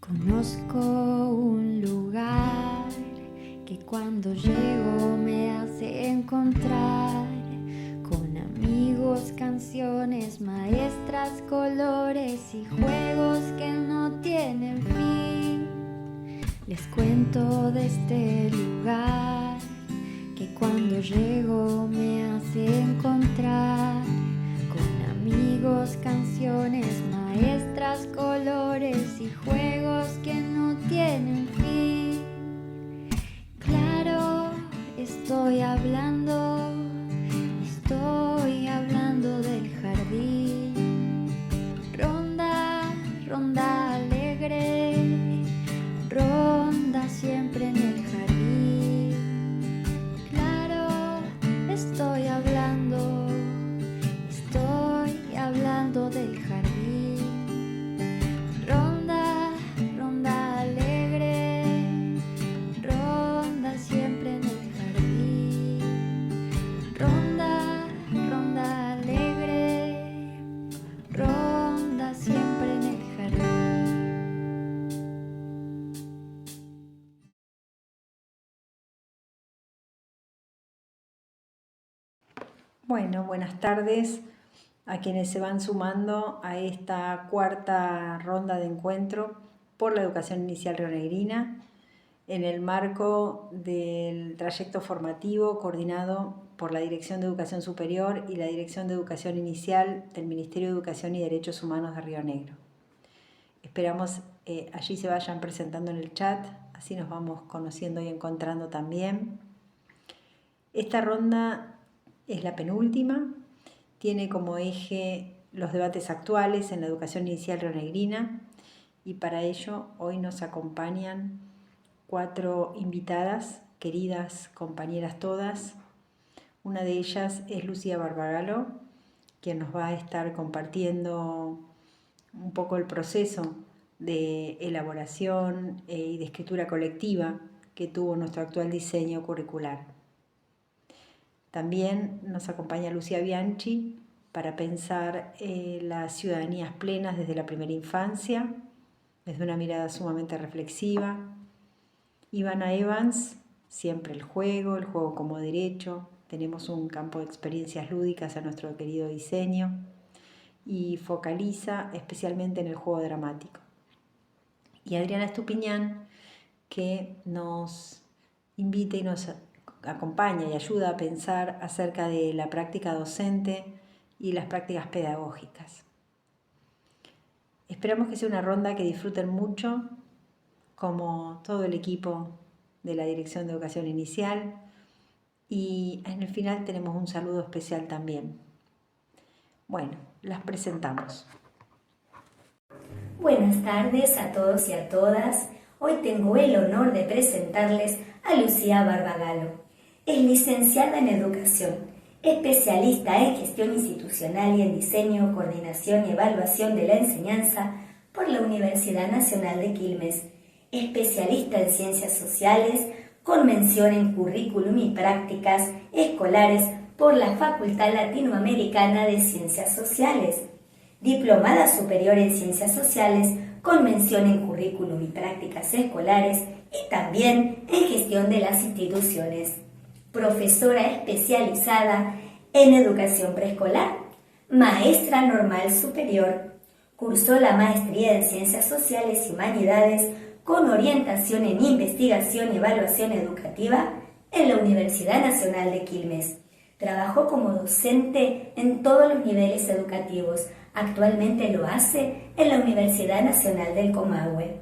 Conozco un lugar que cuando llego me hace encontrar con amigos, canciones, maestras, colores y juegos que no tienen fin. Les cuento de este lugar que cuando llego me hace encontrar con amigos, canciones, maestras, colores y juegos que no tienen fin. Claro, estoy hablando del jardín. Ronda, ronda alegre, ronda siempre en el jardín. Claro, estoy hablando del jardín. Ronda, ronda alegre, ronda siempre en el jardín. Ronda, ronda alegre, ronda siempre en el jardín. Bueno, buenas tardes a quienes se van sumando a esta cuarta ronda de encuentro por la educación inicial rionegrina en el marco del trayecto formativo coordinado por la Dirección de Educación Superior y la Dirección de Educación Inicial del Ministerio de Educación y Derechos Humanos de Río Negro. Esperamos allí se vayan presentando en el chat, así nos vamos conociendo y encontrando también. Esta ronda es la penúltima, tiene como eje los debates actuales en la educación inicial rionegrina y para ello hoy nos acompañan 4 invitadas, queridas compañeras todas. Una de ellas es Lucía Barbagalo, quien nos va a estar compartiendo un poco el proceso de elaboración y de escritura colectiva que tuvo nuestro actual diseño curricular. También nos acompaña Lucía Bianchi para pensar las ciudadanías plenas desde la primera infancia, desde una mirada sumamente reflexiva. Ivana Evans, siempre el juego como derecho. Tenemos un campo de experiencias lúdicas a nuestro querido diseño y focaliza especialmente en el juego dramático. Y Adriana Estupiñán, que nos invita y nos acompaña y ayuda a pensar acerca de la práctica docente y las prácticas pedagógicas. Esperamos que sea una ronda que disfruten mucho, como todo el equipo de la Dirección de Educación Inicial, y en el final tenemos un saludo especial también. Bueno, las presentamos. Buenas tardes a todos y a todas. Hoy tengo el honor de presentarles a Lucía Barbagalo. Es licenciada en Educación, especialista en Gestión Institucional y en Diseño, Coordinación y Evaluación de la Enseñanza por la Universidad Nacional de Quilmes, especialista en Ciencias Sociales, con mención en Currículum y Prácticas Escolares por la Facultad Latinoamericana de Ciencias Sociales, diplomada superior en Ciencias Sociales con mención en Currículum y Prácticas Escolares y también en Gestión de las Instituciones, profesora especializada en Educación Preescolar, maestra normal superior, cursó la maestría en Ciencias Sociales y Humanidades con orientación en Investigación y Evaluación Educativa en la Universidad Nacional de Quilmes. Trabajó como docente en todos los niveles educativos. Actualmente lo hace en la Universidad Nacional del Comahue.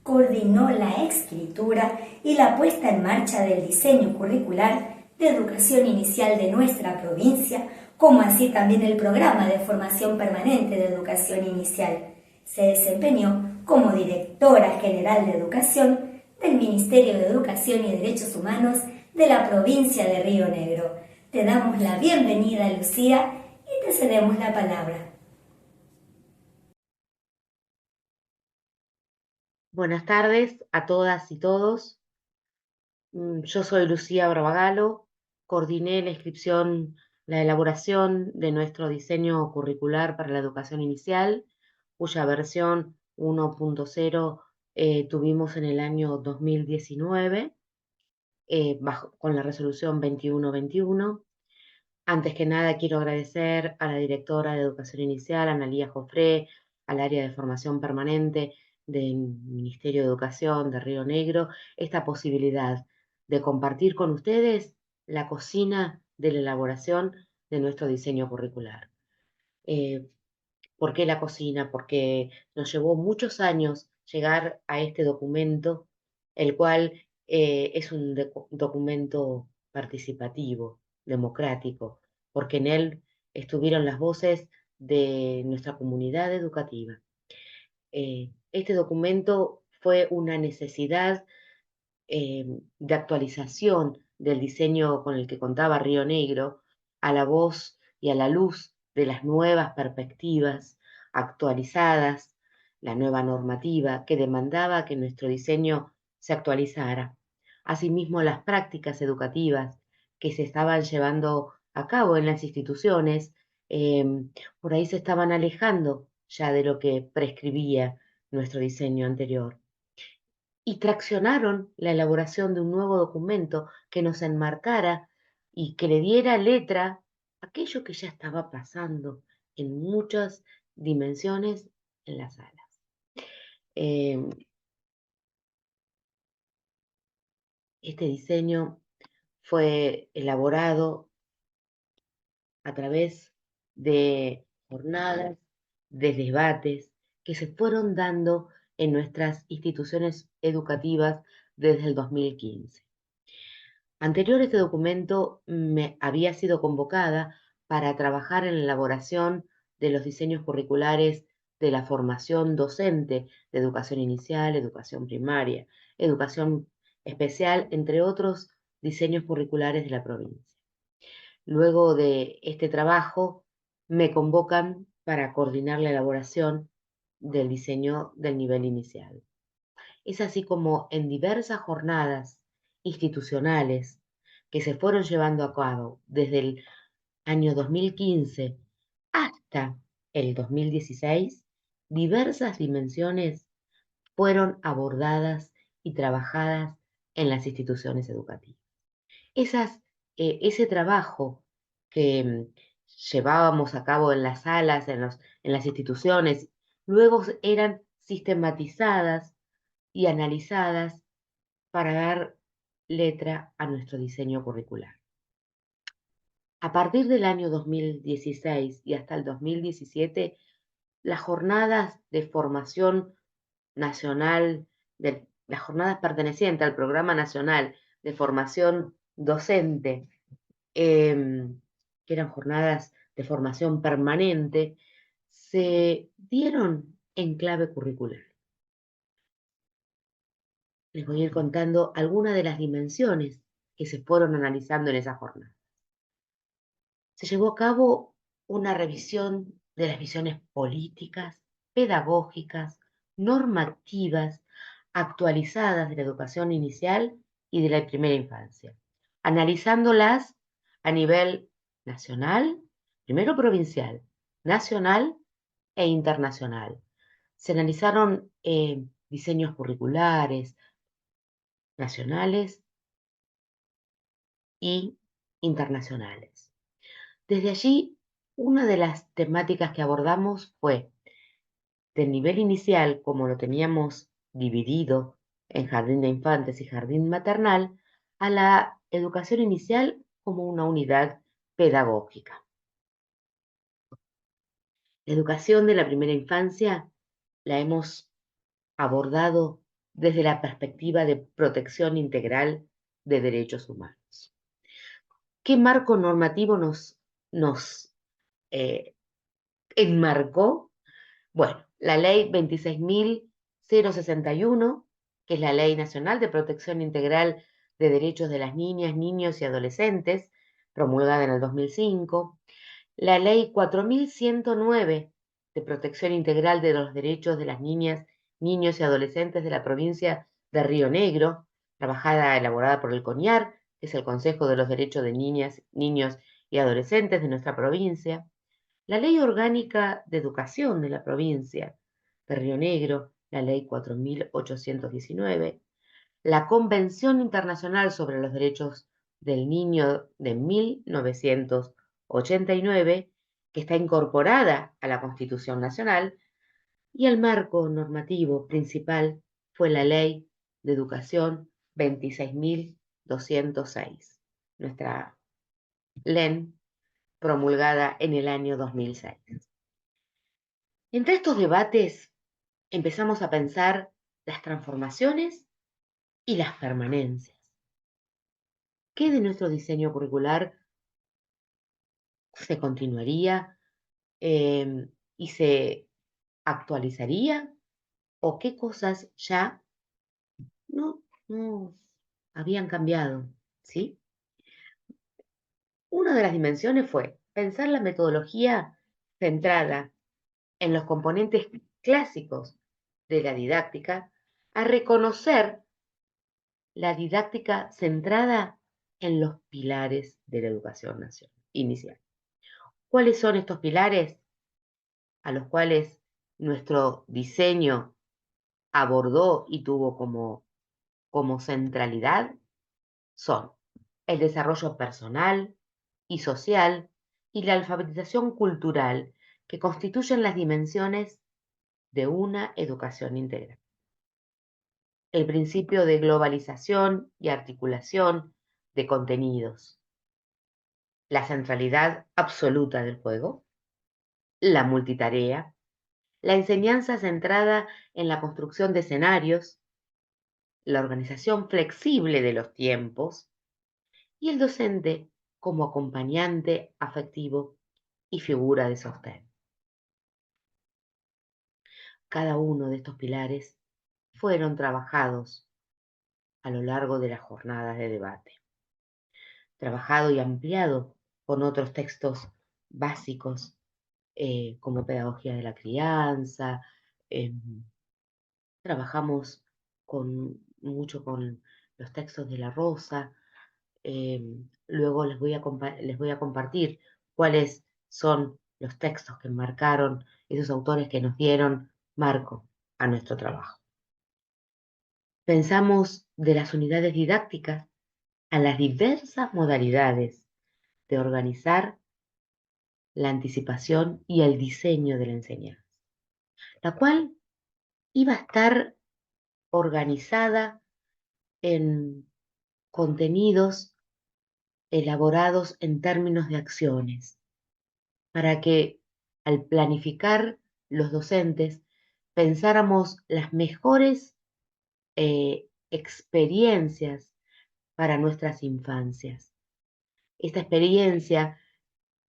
Coordinó la escritura y la puesta en marcha del diseño curricular de educación inicial de nuestra provincia, como así también el programa de formación permanente de educación inicial. Se desempeñó como directora general de educación del Ministerio de Educación y Derechos Humanos de la provincia de Río Negro. Te damos la bienvenida, Lucía, y te cedemos la palabra. Buenas tardes a todas y todos. Yo soy Lucía Barbagalo, coordiné la elaboración de nuestro diseño curricular para la educación inicial, cuya versión 1.0 tuvimos en el año 2019, con la resolución 2121. Antes que nada, quiero agradecer a la directora de Educación Inicial, Analía Jofré, al área de formación permanente del Ministerio de Educación de Río Negro, esta posibilidad de compartir con ustedes la cocina de la elaboración de nuestro diseño curricular. ¿Por qué la cocina? Porque nos llevó muchos años llegar a este documento, el cual es un documento participativo, democrático, porque en él estuvieron las voces de nuestra comunidad educativa. Este documento fue una necesidad de actualización del diseño con el que contaba Río Negro, a la voz y a la luz de las nuevas perspectivas actualizadas, la nueva normativa que demandaba que nuestro diseño se actualizara. Asimismo, las prácticas educativas que se estaban llevando a cabo en las instituciones, por ahí se estaban alejando ya de lo que prescribía nuestro diseño anterior y traccionaron la elaboración de un nuevo documento que nos enmarcara y que le diera letra a aquello que ya estaba pasando en muchas dimensiones en las salas. Este diseño fue elaborado a través de jornadas, de debates que se fueron dando en nuestras instituciones educativas desde el 2015. Anterior a este documento me había sido convocada para trabajar en la elaboración de los diseños curriculares de la formación docente de educación inicial, educación primaria, educación especial, entre otros diseños curriculares de la provincia. Luego de este trabajo, me convocan para coordinar la elaboración del diseño del nivel inicial. Es así como en diversas jornadas institucionales que se fueron llevando a cabo desde el año 2015 hasta el 2016, diversas dimensiones fueron abordadas y trabajadas en las instituciones educativas. Ese trabajo que llevábamos a cabo en las salas, en las instituciones, luego eran sistematizadas y analizadas para dar letra a nuestro diseño curricular. A partir del año 2016 y hasta el 2017, las jornadas de formación nacional, las jornadas pertenecientes al Programa Nacional de Formación Docente, que eran jornadas de formación permanente, se dieron en clave curricular. Les voy a ir contando algunas de las dimensiones que se fueron analizando en esa jornada. Se llevó a cabo una revisión de las visiones políticas, pedagógicas, normativas, actualizadas de la educación inicial y de la primera infancia, analizándolas a nivel nacional, primero provincial, nacional e internacional. Se analizaron diseños curriculares, nacionales y internacionales. Desde allí, una de las temáticas que abordamos fue del nivel inicial, como lo teníamos dividido en jardín de infantes y jardín maternal, a la educación inicial como una unidad pedagógica. La educación de la primera infancia la hemos abordado desde la perspectiva de protección integral de derechos humanos. ¿Qué marco normativo nos enmarcó? Bueno, la ley 26.061, que es la Ley Nacional de Protección Integral de Derechos de las Niñas, Niños y Adolescentes, promulgada en el 2005, la Ley 4.109 de Protección Integral de los Derechos de las Niñas, Niños y Adolescentes de la provincia de Río Negro, elaborada por el CONIAR, que es el Consejo de los Derechos de Niñas, Niños y Adolescentes de nuestra provincia, la Ley Orgánica de Educación de la provincia de Río Negro, la Ley 4819, la Convención Internacional sobre los Derechos del Niño de 1989, que está incorporada a la Constitución Nacional, y el marco normativo principal fue la Ley de Educación 26.206, nuestra LEN, promulgada en el año 2006. Entre estos debates empezamos a pensar las transformaciones y las permanencias. ¿Qué de nuestro diseño curricular se continuaría y se actualizaría? ¿O qué cosas ya no habían cambiado? ¿Sí? Una de las dimensiones fue pensar la metodología centrada en los componentes clásicos de la didáctica, a reconocer la didáctica centrada en los pilares de la educación inicial. ¿Cuáles son estos pilares a los cuales nuestro diseño abordó y tuvo como centralidad? Son el desarrollo personal y social y la alfabetización cultural, que constituyen las dimensiones de una educación integral. El principio de globalización y articulación de contenidos, la centralidad absoluta del juego, la multitarea, la enseñanza centrada en la construcción de escenarios, la organización flexible de los tiempos y el docente como acompañante afectivo y figura de sostén. Cada uno de estos pilares fueron trabajados a lo largo de las jornadas de debate, trabajado y ampliado con otros textos básicos como Pedagogía de la Crianza. Trabajamos mucho con los textos de La Rosa. Luego les voy a compartir cuáles son los textos que marcaron esos autores que nos dieron marco a nuestro trabajo. Pensamos de las unidades didácticas a las diversas modalidades de organizar la anticipación y el diseño de la enseñanza, la cual iba a estar organizada en contenidos elaborados en términos de acciones, para que al planificar los docentes pensáramos las mejores experiencias para nuestras infancias. Esta experiencia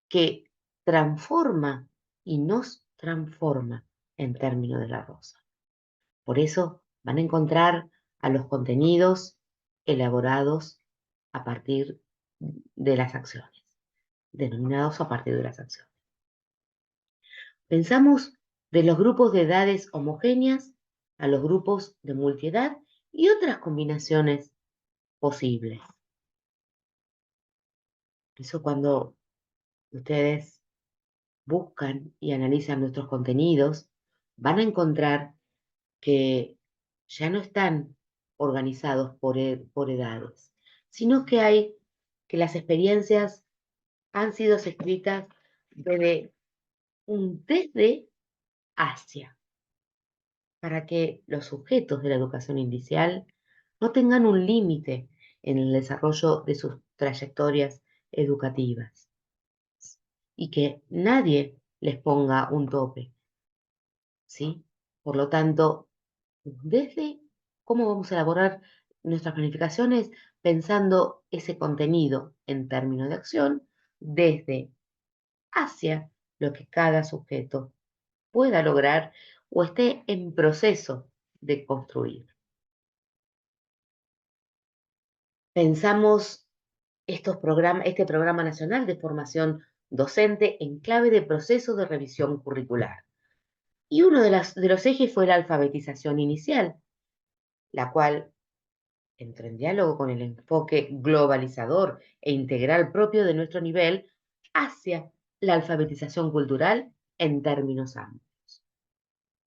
que transforma y nos transforma en términos de La Rosa. Por eso van a encontrar a los contenidos elaborados a partir de las acciones, denominados a partir de las acciones. Pensamos de los grupos de edades homogéneas a los grupos de multiedad y otras combinaciones posibles. Eso cuando ustedes buscan y analizan nuestros contenidos, van a encontrar que ya no están organizados por edades, sino que las experiencias han sido escritas desde hacia, para que los sujetos de la educación inicial no tengan un límite en el desarrollo de sus trayectorias educativas y que nadie les ponga un tope, ¿sí? Por lo tanto, desde cómo vamos a elaborar nuestras planificaciones pensando ese contenido en términos de acción, desde hacia lo que cada sujeto pueda lograr o esté en proceso de construir. Pensamos este programa nacional de formación docente en clave de proceso de revisión curricular. Y uno de los ejes fue la alfabetización inicial, la cual entra en diálogo con el enfoque globalizador e integral propio de nuestro nivel hacia la alfabetización cultural en términos amplios.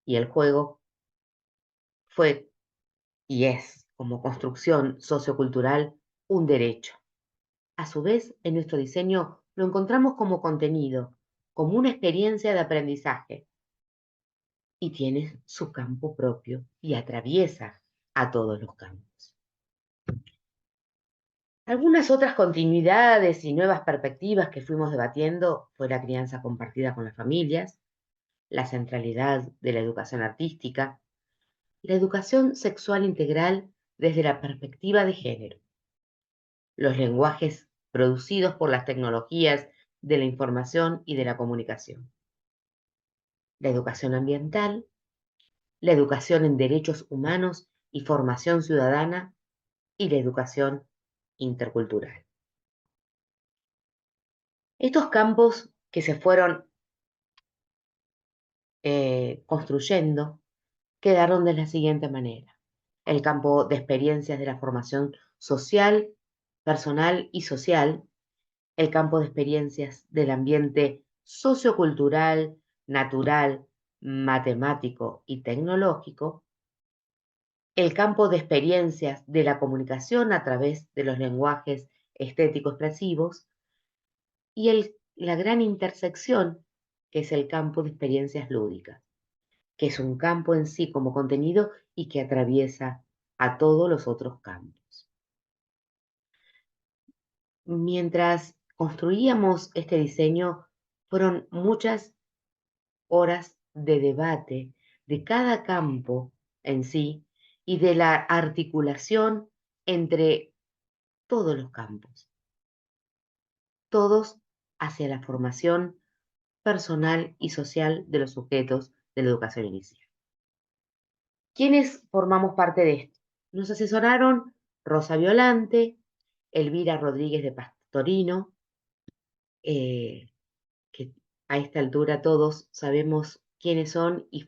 Y el juego fue y es, como construcción sociocultural, un derecho. A su vez, en nuestro diseño lo encontramos como contenido, como una experiencia de aprendizaje, y tiene su campo propio y atraviesa a todos los campos. Algunas otras continuidades y nuevas perspectivas que fuimos debatiendo fue la crianza compartida con las familias, la centralidad de la educación artística, la educación sexual integral desde la perspectiva de género, los lenguajes producidos por las tecnologías de la información y de la comunicación, la educación ambiental, la educación en derechos humanos y formación ciudadana y la educación intercultural. Estos campos que se fueron construyendo quedaron de la siguiente manera. El campo de experiencias de la formación social, personal y social, el campo de experiencias del ambiente sociocultural, natural, matemático y tecnológico, el campo de experiencias de la comunicación a través de los lenguajes estético-expresivos y la gran intersección, que es el campo de experiencias lúdicas, que es un campo en sí como contenido y que atraviesa a todos los otros campos. Mientras construíamos este diseño, fueron muchas horas de debate de cada campo en sí y de la articulación entre todos los campos, todos hacia la formación personal y social de los sujetos de la educación inicial. ¿Quiénes formamos parte de esto? Nos asesoraron Rosa Violante, Elvira Rodríguez de Pastorino, que a esta altura todos sabemos quiénes son y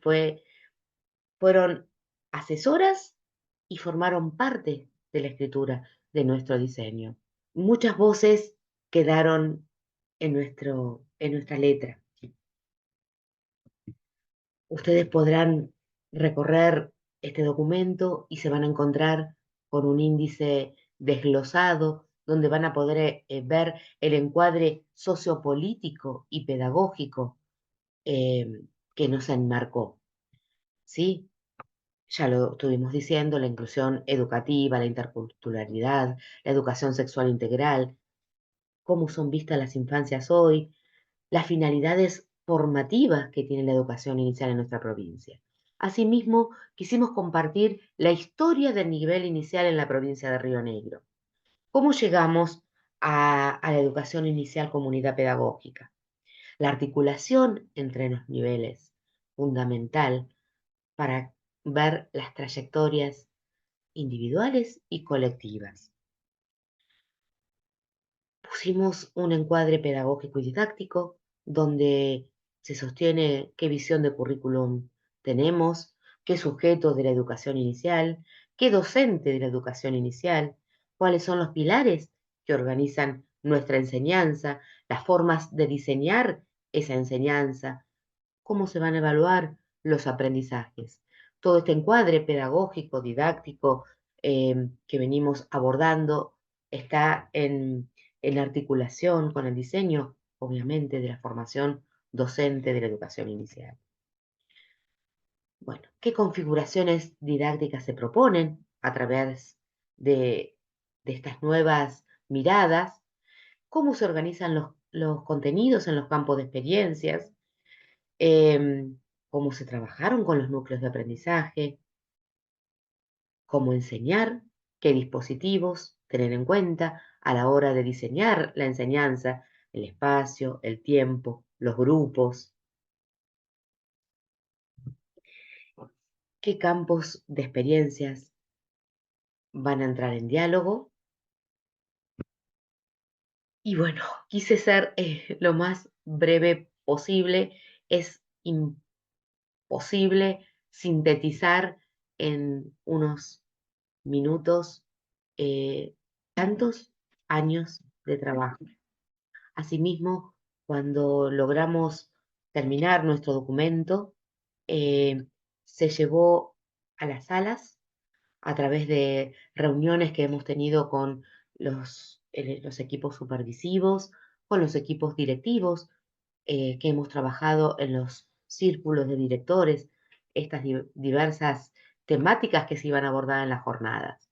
fueron asesoras y formaron parte de la escritura de nuestro diseño. Muchas voces quedaron en nuestra letra. Ustedes podrán recorrer este documento y se van a encontrar con un índice desglosado donde van a poder ver el encuadre sociopolítico y pedagógico que nos enmarcó. ¿Sí? Ya lo estuvimos diciendo, la inclusión educativa, la interculturalidad, la educación sexual integral, cómo son vistas las infancias hoy, las finalidades formativas que tiene la educación inicial en nuestra provincia. Asimismo, quisimos compartir la historia del nivel inicial en la provincia de Río Negro. ¿Cómo llegamos a la educación inicial como unidad pedagógica? La articulación entre los niveles, fundamental para ver las trayectorias individuales y colectivas. Pusimos un encuadre pedagógico y didáctico donde se sostiene qué visión de currículum tenemos, qué sujeto de la educación inicial, qué docente de la educación inicial, cuáles son los pilares que organizan nuestra enseñanza, las formas de diseñar esa enseñanza, cómo se van a evaluar los aprendizajes. Todo este encuadre pedagógico, didáctico que venimos abordando está en articulación con el diseño, obviamente, de la formación docente de la educación inicial. Bueno, ¿qué configuraciones didácticas se proponen a través de estas nuevas miradas? ¿Cómo se organizan los contenidos en los campos de experiencias? Cómo se trabajaron con los núcleos de aprendizaje, cómo enseñar, qué dispositivos tener en cuenta a la hora de diseñar la enseñanza, el espacio, el tiempo, los grupos, qué campos de experiencias van a entrar en diálogo. Y bueno, quise ser lo más breve posible. Es imposible sintetizar en unos minutos tantos años de trabajo. Asimismo, cuando logramos terminar nuestro documento, se llevó a las salas a través de reuniones que hemos tenido con los equipos supervisivos, con los equipos directivos, que hemos trabajado en los círculos de directores, estas diversas temáticas que se iban a abordar en las jornadas.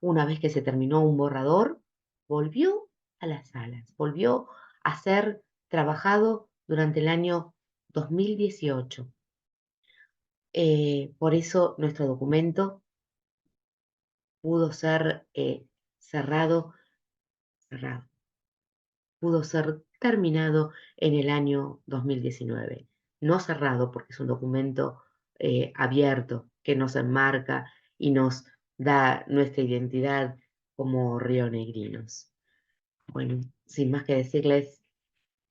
Una vez que se terminó un borrador, volvió a las salas, volvió a ser trabajado durante el año 2018. Por eso nuestro documento pudo ser cerrado, pudo ser terminado en el año 2019. No cerrado porque es un documento abierto que nos enmarca y nos da nuestra identidad como rionegrinos. Bueno, sin más que decirles,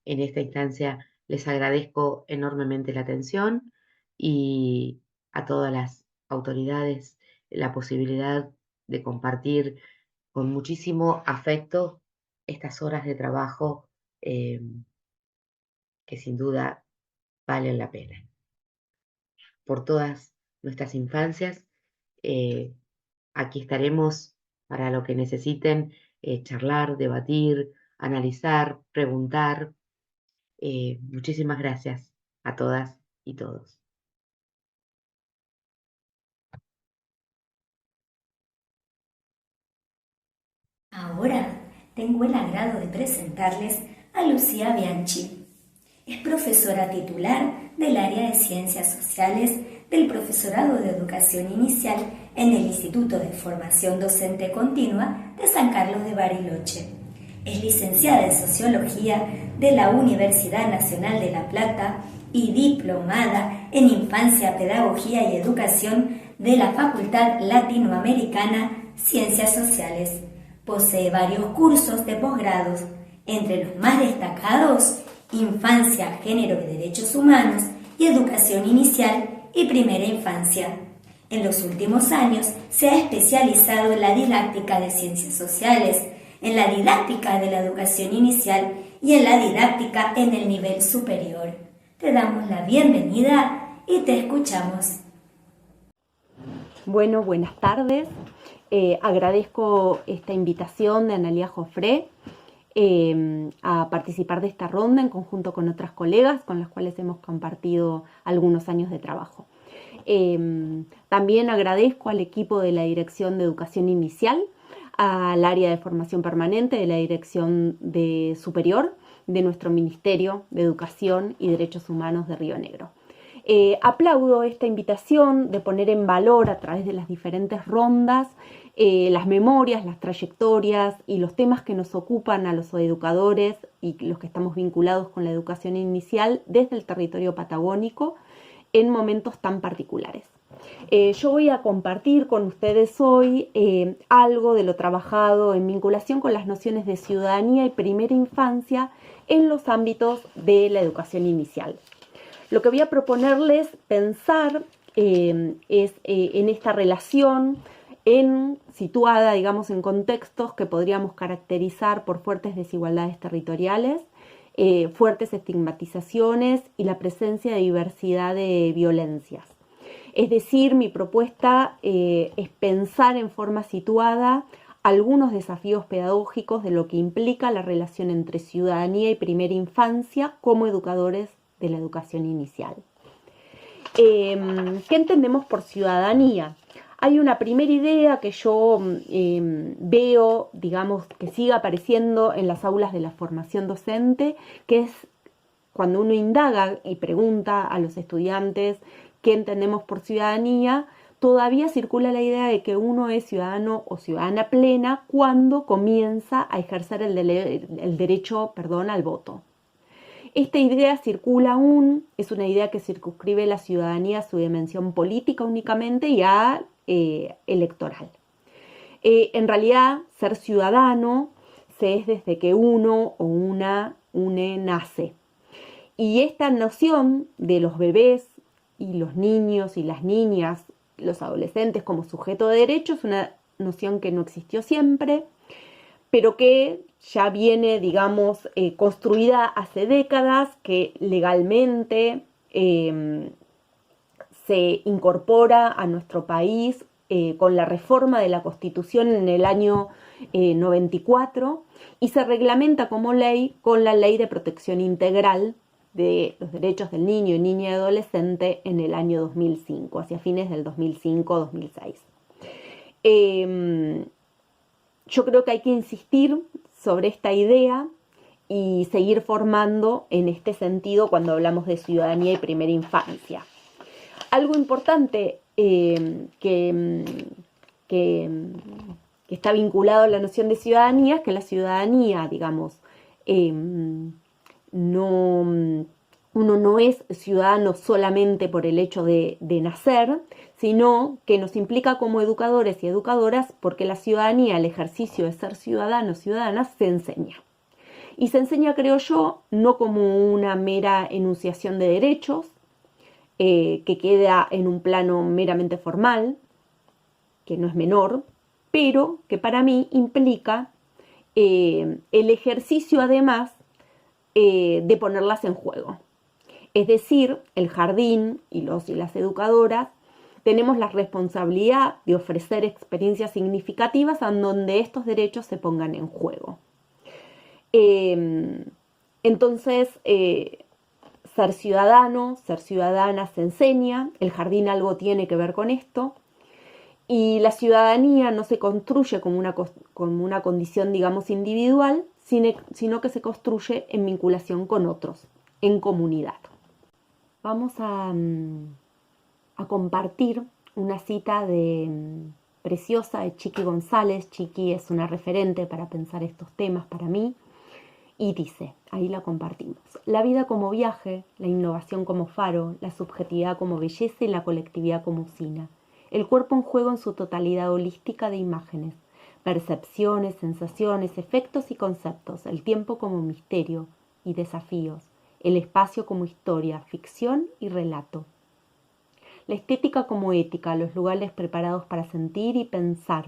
en esta instancia les agradezco enormemente la atención y a todas las autoridades la posibilidad de compartir con muchísimo afecto estas horas de trabajo que sin duda valen la pena. Por todas nuestras infancias, aquí estaremos para lo que necesiten, charlar, debatir, analizar, preguntar. Muchísimas gracias a todas y todos. Ahora tengo el agrado de presentarles a Lucía Bianchi. Es profesora titular del área de Ciencias Sociales del Profesorado de Educación Inicial en el Instituto de Formación Docente Continua de San Carlos de Bariloche. Es licenciada en Sociología de la Universidad Nacional de La Plata y diplomada en Infancia, Pedagogía y Educación de la Facultad Latinoamericana Ciencias Sociales. Posee varios cursos de posgrados, entre los más destacados: Infancia, Género y Derechos Humanos y Educación Inicial y Primera Infancia. En los últimos años se ha especializado en la didáctica de Ciencias Sociales, en la didáctica de la educación inicial y en la didáctica en el nivel superior. Te damos la bienvenida y te escuchamos. Bueno, buenas tardes. Agradezco esta invitación de Analía Jofré a participar de esta ronda en conjunto con otras colegas con las cuales hemos compartido algunos años de trabajo. También agradezco al equipo de la Dirección de Educación Inicial, al área de formación permanente de la Dirección de Superior de nuestro Ministerio de Educación y Derechos Humanos de Río Negro. Aplaudo esta invitación de poner en valor a través de las diferentes rondas las memorias, las trayectorias y los temas que nos ocupan a los educadores y los que estamos vinculados con la educación inicial desde el territorio patagónico en momentos tan particulares. Yo voy a compartir con ustedes hoy algo de lo trabajado en vinculación con las nociones de ciudadanía y primera infancia en los ámbitos de la educación inicial. Lo que voy a proponerles pensar es en esta relación situada, digamos, en contextos que podríamos caracterizar por fuertes desigualdades territoriales, fuertes estigmatizaciones y la presencia de diversidad de violencias. Es decir, mi propuesta es pensar en forma situada algunos desafíos pedagógicos de lo que implica la relación entre ciudadanía y primera infancia como educadores de la educación inicial. ¿Qué entendemos por ciudadanía? Hay una primera idea que yo veo, digamos, que sigue apareciendo en las aulas de la formación docente, que es cuando uno indaga y pregunta a los estudiantes qué entendemos por ciudadanía, todavía circula la idea de que uno es ciudadano o ciudadana plena cuando comienza a ejercer el derecho al voto. Esta idea circula aún, es una idea que circunscribe la ciudadanía a su dimensión política únicamente y a electoral. En realidad, ser ciudadano se es desde que uno o une nace. Y esta noción de los bebés y los niños y las niñas, los adolescentes como sujeto de derecho, es una noción que no existió siempre, pero que ya viene, digamos, construida hace décadas, que legalmente se incorpora a nuestro país con la reforma de la Constitución en el año 94 y se reglamenta como ley con la Ley de Protección Integral de los Derechos del Niño y Niña y Adolescente en el año 2005, hacia fines del 2005-2006. Yo creo que hay que insistir sobre esta idea y seguir formando en este sentido cuando hablamos de ciudadanía y primera infancia. Algo importante que está vinculado a la noción de ciudadanía es que la ciudadanía, digamos, uno no es ciudadano solamente por el hecho de nacer, sino que nos implica como educadores y educadoras porque la ciudadanía, el ejercicio de ser ciudadanos, ciudadanas, se enseña. Y se enseña, creo yo, no como una mera enunciación de derechos, que queda en un plano meramente formal, que no es menor, pero que para mí implica el ejercicio además de ponerlas en juego. Es decir, el jardín y los y las educadoras tenemos la responsabilidad de ofrecer experiencias significativas en donde estos derechos se pongan en juego. Entonces, ser ciudadano, ser ciudadana se enseña, el jardín algo tiene que ver con esto, y la ciudadanía no se construye como una condición, digamos, individual, sino que se construye en vinculación con otros, en comunidad. Vamos a compartir una cita preciosa de Chiqui González. Chiqui es una referente para pensar estos temas para mí. Y dice, ahí la compartimos: la vida como viaje, la innovación como faro, la subjetividad como belleza y la colectividad como usina. El cuerpo en juego en su totalidad holística de imágenes, percepciones, sensaciones, efectos y conceptos, el tiempo como misterio y desafíos, el espacio como historia, ficción y relato. La estética como ética, los lugares preparados para sentir y pensar,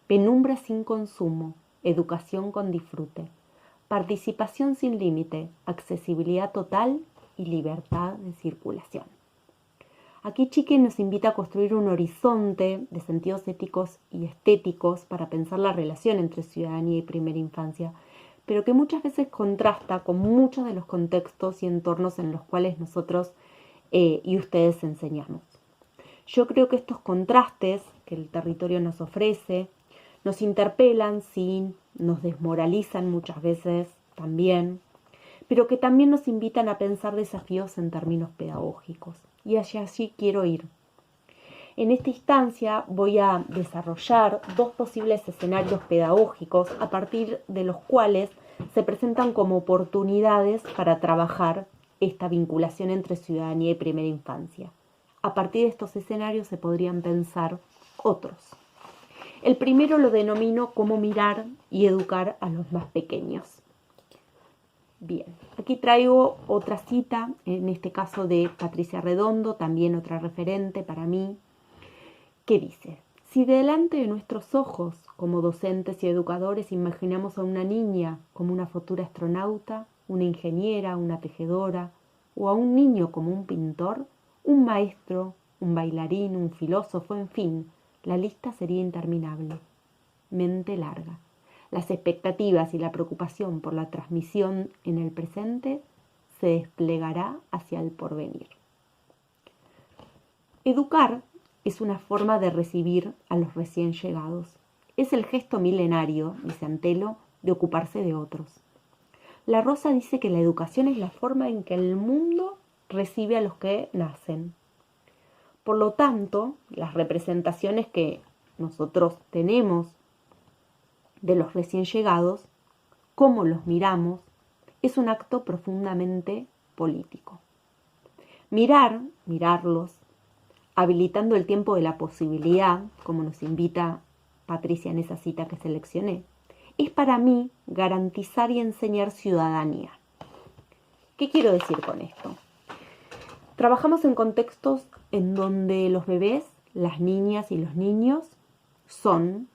penumbra sin consumo, educación con disfrute. Participación sin límite, accesibilidad total y libertad de circulación. Aquí Chiqui nos invita a construir un horizonte de sentidos éticos y estéticos para pensar la relación entre ciudadanía y primera infancia, pero que muchas veces contrasta con muchos de los contextos y entornos en los cuales nosotros y ustedes enseñamos. Yo creo que estos contrastes que el territorio nos ofrece nos interpelan, sí, nos desmoralizan muchas veces también, pero que también nos invitan a pensar desafíos en términos pedagógicos. Y hacia allí quiero ir. En esta instancia voy a desarrollar dos posibles escenarios pedagógicos a partir de los cuales se presentan como oportunidades para trabajar esta vinculación entre ciudadanía y primera infancia. A partir de estos escenarios se podrían pensar otros. El primero lo denomino cómo mirar y educar a los más pequeños. Bien, aquí traigo otra cita, en este caso de Patricia Redondo, también otra referente para mí, que dice: si delante de nuestros ojos, como docentes y educadores, imaginamos a una niña como una futura astronauta, una ingeniera, una tejedora, o a un niño como un pintor, un maestro, un bailarín, un filósofo, en fin, la lista sería interminable. Mente larga. Las expectativas y la preocupación por la transmisión en el presente se desplegará hacia el porvenir. Educar es una forma de recibir a los recién llegados. Es el gesto milenario, dice Antelo, de ocuparse de otros. La Rosa dice que la educación es la forma en que el mundo recibe a los que nacen. Por lo tanto, las representaciones que nosotros tenemos de los recién llegados, cómo los miramos, es un acto profundamente político. Mirarlos, habilitando el tiempo de la posibilidad, como nos invita Patricia en esa cita que seleccioné, es para mí garantizar y enseñar ciudadanía. ¿Qué quiero decir con esto? Trabajamos en contextos en donde los bebés, las niñas y los niños son,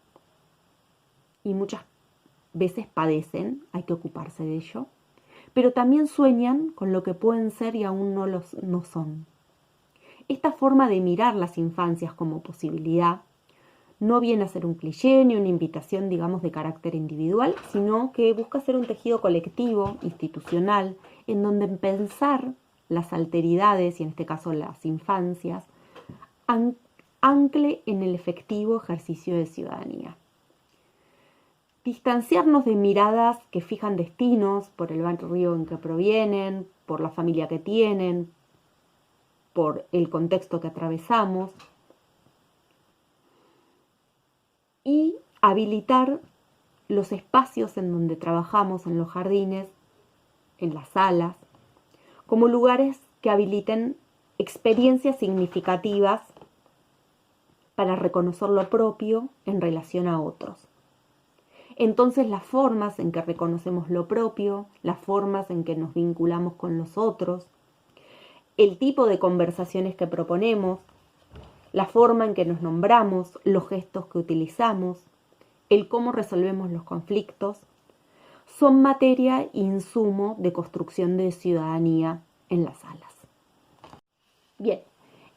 y muchas veces padecen, hay que ocuparse de ello, pero también sueñan con lo que pueden ser y aún no son. esta forma de mirar las infancias como posibilidad no viene a ser un cliché ni una invitación, digamos, de carácter individual, sino que busca ser un tejido colectivo, institucional, en donde pensar las alteridades, y en este caso las infancias, ancle en el efectivo ejercicio de ciudadanía. Distanciarnos de miradas que fijan destinos por el barrio en que provienen, por la familia que tienen, por el contexto que atravesamos, y habilitar los espacios en donde trabajamos, en los jardines, en las salas, como lugares que habiliten experiencias significativas para reconocer lo propio en relación a otros. Entonces las formas en que reconocemos lo propio, las formas en que nos vinculamos con los otros, el tipo de conversaciones que proponemos, la forma en que nos nombramos, los gestos que utilizamos, el cómo resolvemos los conflictos, son materia e insumo de construcción de ciudadanía en las salas. Bien,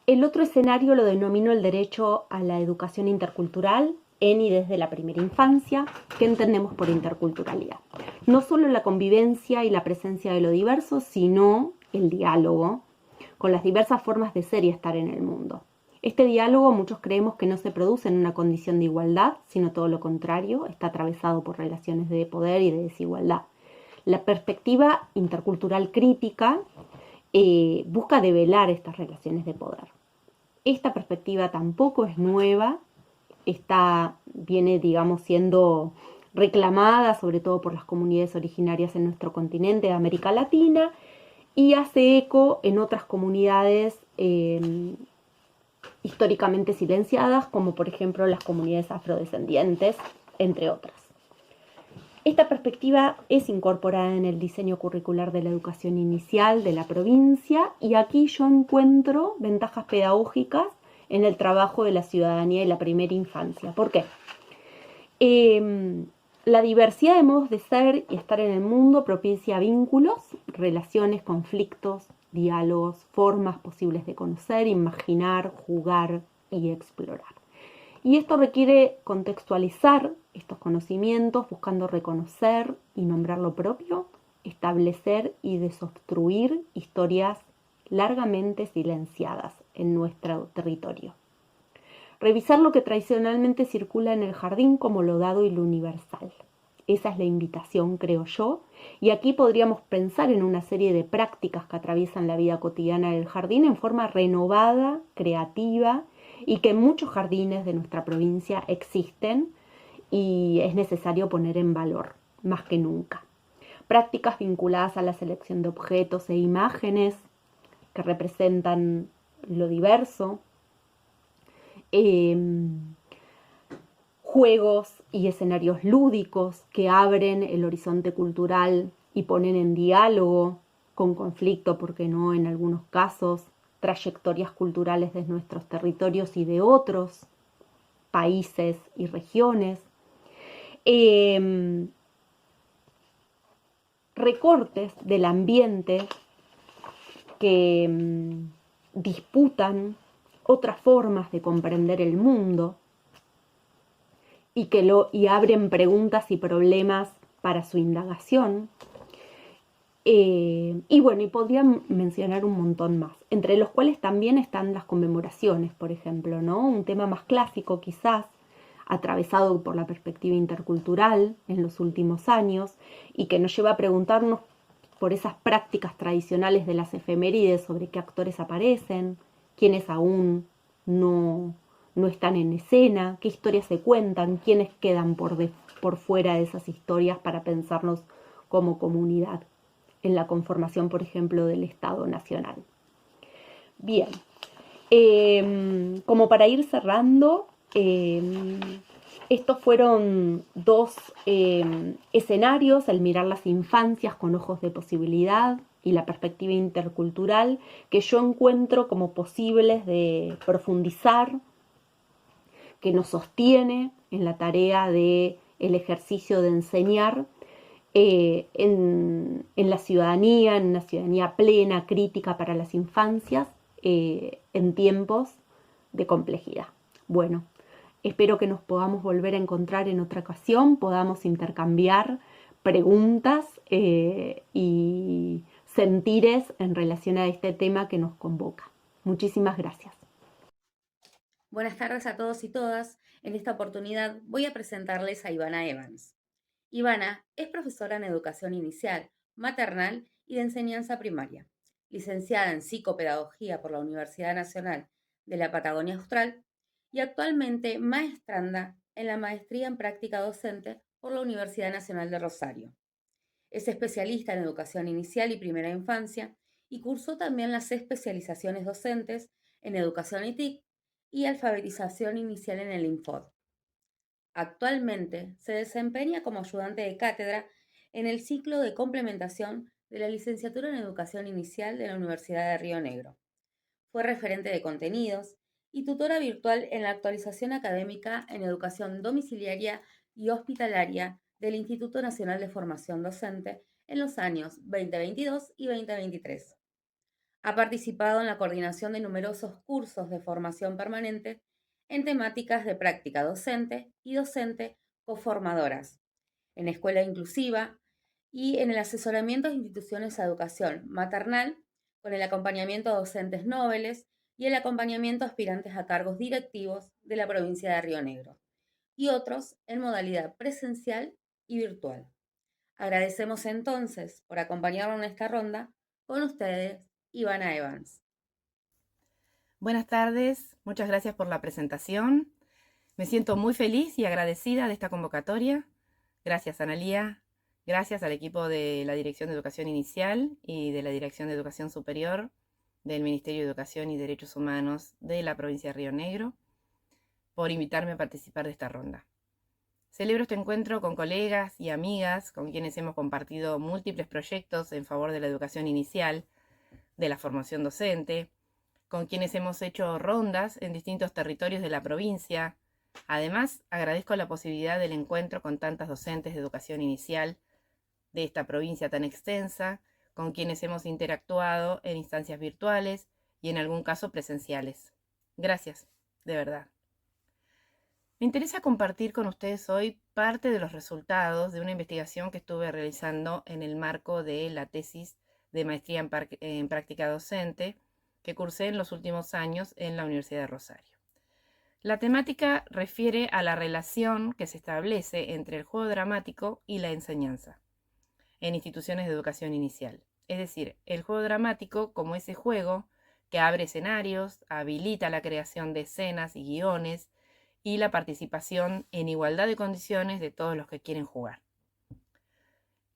el otro escenario lo denomino el derecho a la educación intercultural en y desde la primera infancia. ¿Qué entendemos por interculturalidad? No solo la convivencia y la presencia de lo diverso, sino el diálogo con las diversas formas de ser y estar en el mundo. Este diálogo muchos creemos que no se produce en una condición de igualdad, sino todo lo contrario, está atravesado por relaciones de poder y de desigualdad. La perspectiva intercultural crítica busca develar estas relaciones de poder. Esta perspectiva tampoco es nueva, viene, digamos, siendo reclamada sobre todo por las comunidades originarias en nuestro continente de América Latina y hace eco en otras comunidades históricamente silenciadas, como por ejemplo las comunidades afrodescendientes, entre otras. Esta perspectiva es incorporada en el diseño curricular de la educación inicial de la provincia y aquí yo encuentro ventajas pedagógicas en el trabajo de la ciudadanía y la primera infancia. ¿Por qué? La diversidad de modos de ser y estar en el mundo propicia vínculos, relaciones, conflictos, diálogos, formas posibles de conocer, imaginar, jugar y explorar. Y esto requiere contextualizar estos conocimientos, buscando reconocer y nombrar lo propio, establecer y desobstruir historias largamente silenciadas en nuestro territorio. Revisar lo que tradicionalmente circula en el jardín como lo dado y lo universal. Esa es la invitación, creo yo, y aquí podríamos pensar en una serie de prácticas que atraviesan la vida cotidiana del jardín en forma renovada, creativa, y que en muchos jardines de nuestra provincia existen y es necesario poner en valor, más que nunca. Prácticas vinculadas a la selección de objetos e imágenes que representan lo diverso, juegos y escenarios lúdicos que abren el horizonte cultural y ponen en diálogo, con conflicto, porque no en algunos casos, trayectorias culturales de nuestros territorios y de otros países y regiones. Recortes del ambiente que disputan otras formas de comprender el mundo y abren preguntas y problemas para su indagación. Y podría mencionar un montón más, entre los cuales también están las conmemoraciones, por ejemplo, ¿no? Un tema más clásico quizás, atravesado por la perspectiva intercultural en los últimos años y que nos lleva a preguntarnos por esas prácticas tradicionales de las efemérides sobre qué actores aparecen, quiénes aún no están en escena, qué historias se cuentan, quiénes quedan por fuera de esas historias para pensarnos como comunidad en la conformación, por ejemplo, del Estado Nacional. Bien, como para ir cerrando, estos fueron dos escenarios, el mirar las infancias con ojos de posibilidad y la perspectiva intercultural, que yo encuentro como posibles de profundizar, que nos sostiene en la tarea del ejercicio de enseñar en la ciudadanía, en una ciudadanía plena, crítica para las infancias, en tiempos de complejidad. Bueno, espero que nos podamos volver a encontrar en otra ocasión, podamos intercambiar preguntas y sentires en relación a este tema que nos convoca. Muchísimas gracias. Buenas tardes a todos y todas. En esta oportunidad voy a presentarles a Ivana Evans. Ivana es profesora en educación inicial, maternal y de enseñanza primaria, licenciada en psicopedagogía por la Universidad Nacional de la Patagonia Austral y actualmente maestranda en la maestría en práctica docente por la Universidad Nacional de Rosario. Es especialista en educación inicial y primera infancia y cursó también las especializaciones docentes en educación ITIC y alfabetización inicial en el INFOD. Actualmente se desempeña como ayudante de cátedra en el ciclo de complementación de la licenciatura en educación inicial de la Universidad de Río Negro. Fue referente de contenidos y tutora virtual en la actualización académica en educación domiciliaria y hospitalaria del Instituto Nacional de Formación Docente en los años 2022 y 2023. Ha participado en la coordinación de numerosos cursos de formación permanente en temáticas de práctica docente y docente coformadoras, en escuela inclusiva y en el asesoramiento de instituciones de educación maternal, con el acompañamiento a docentes noveles y el acompañamiento a aspirantes a cargos directivos de la provincia de Río Negro, y otros en modalidad presencial y virtual. Agradecemos entonces por acompañarnos en esta ronda. Con ustedes, Ivana Evans. Buenas tardes, muchas gracias por la presentación. Me siento muy feliz y agradecida de esta convocatoria. Gracias, Analía. Gracias al equipo de la Dirección de Educación Inicial y de la Dirección de Educación Superior del Ministerio de Educación y Derechos Humanos de la provincia de Río Negro por invitarme a participar de esta ronda. Celebro este encuentro con colegas y amigas con quienes hemos compartido múltiples proyectos en favor de la educación inicial, de la formación docente, con quienes hemos hecho rondas en distintos territorios de la provincia. Además, agradezco la posibilidad del encuentro con tantas docentes de educación inicial de esta provincia tan extensa, con quienes hemos interactuado en instancias virtuales y en algún caso presenciales. Gracias, de verdad. Me interesa compartir con ustedes hoy parte de los resultados de una investigación que estuve realizando en el marco de la tesis de maestría en práctica docente que cursé en los últimos años en la Universidad de Rosario. La temática refiere a la relación que se establece entre el juego dramático y la enseñanza en instituciones de educación inicial. Es decir, el juego dramático como ese juego que abre escenarios, habilita la creación de escenas y guiones y la participación en igualdad de condiciones de todos los que quieren jugar.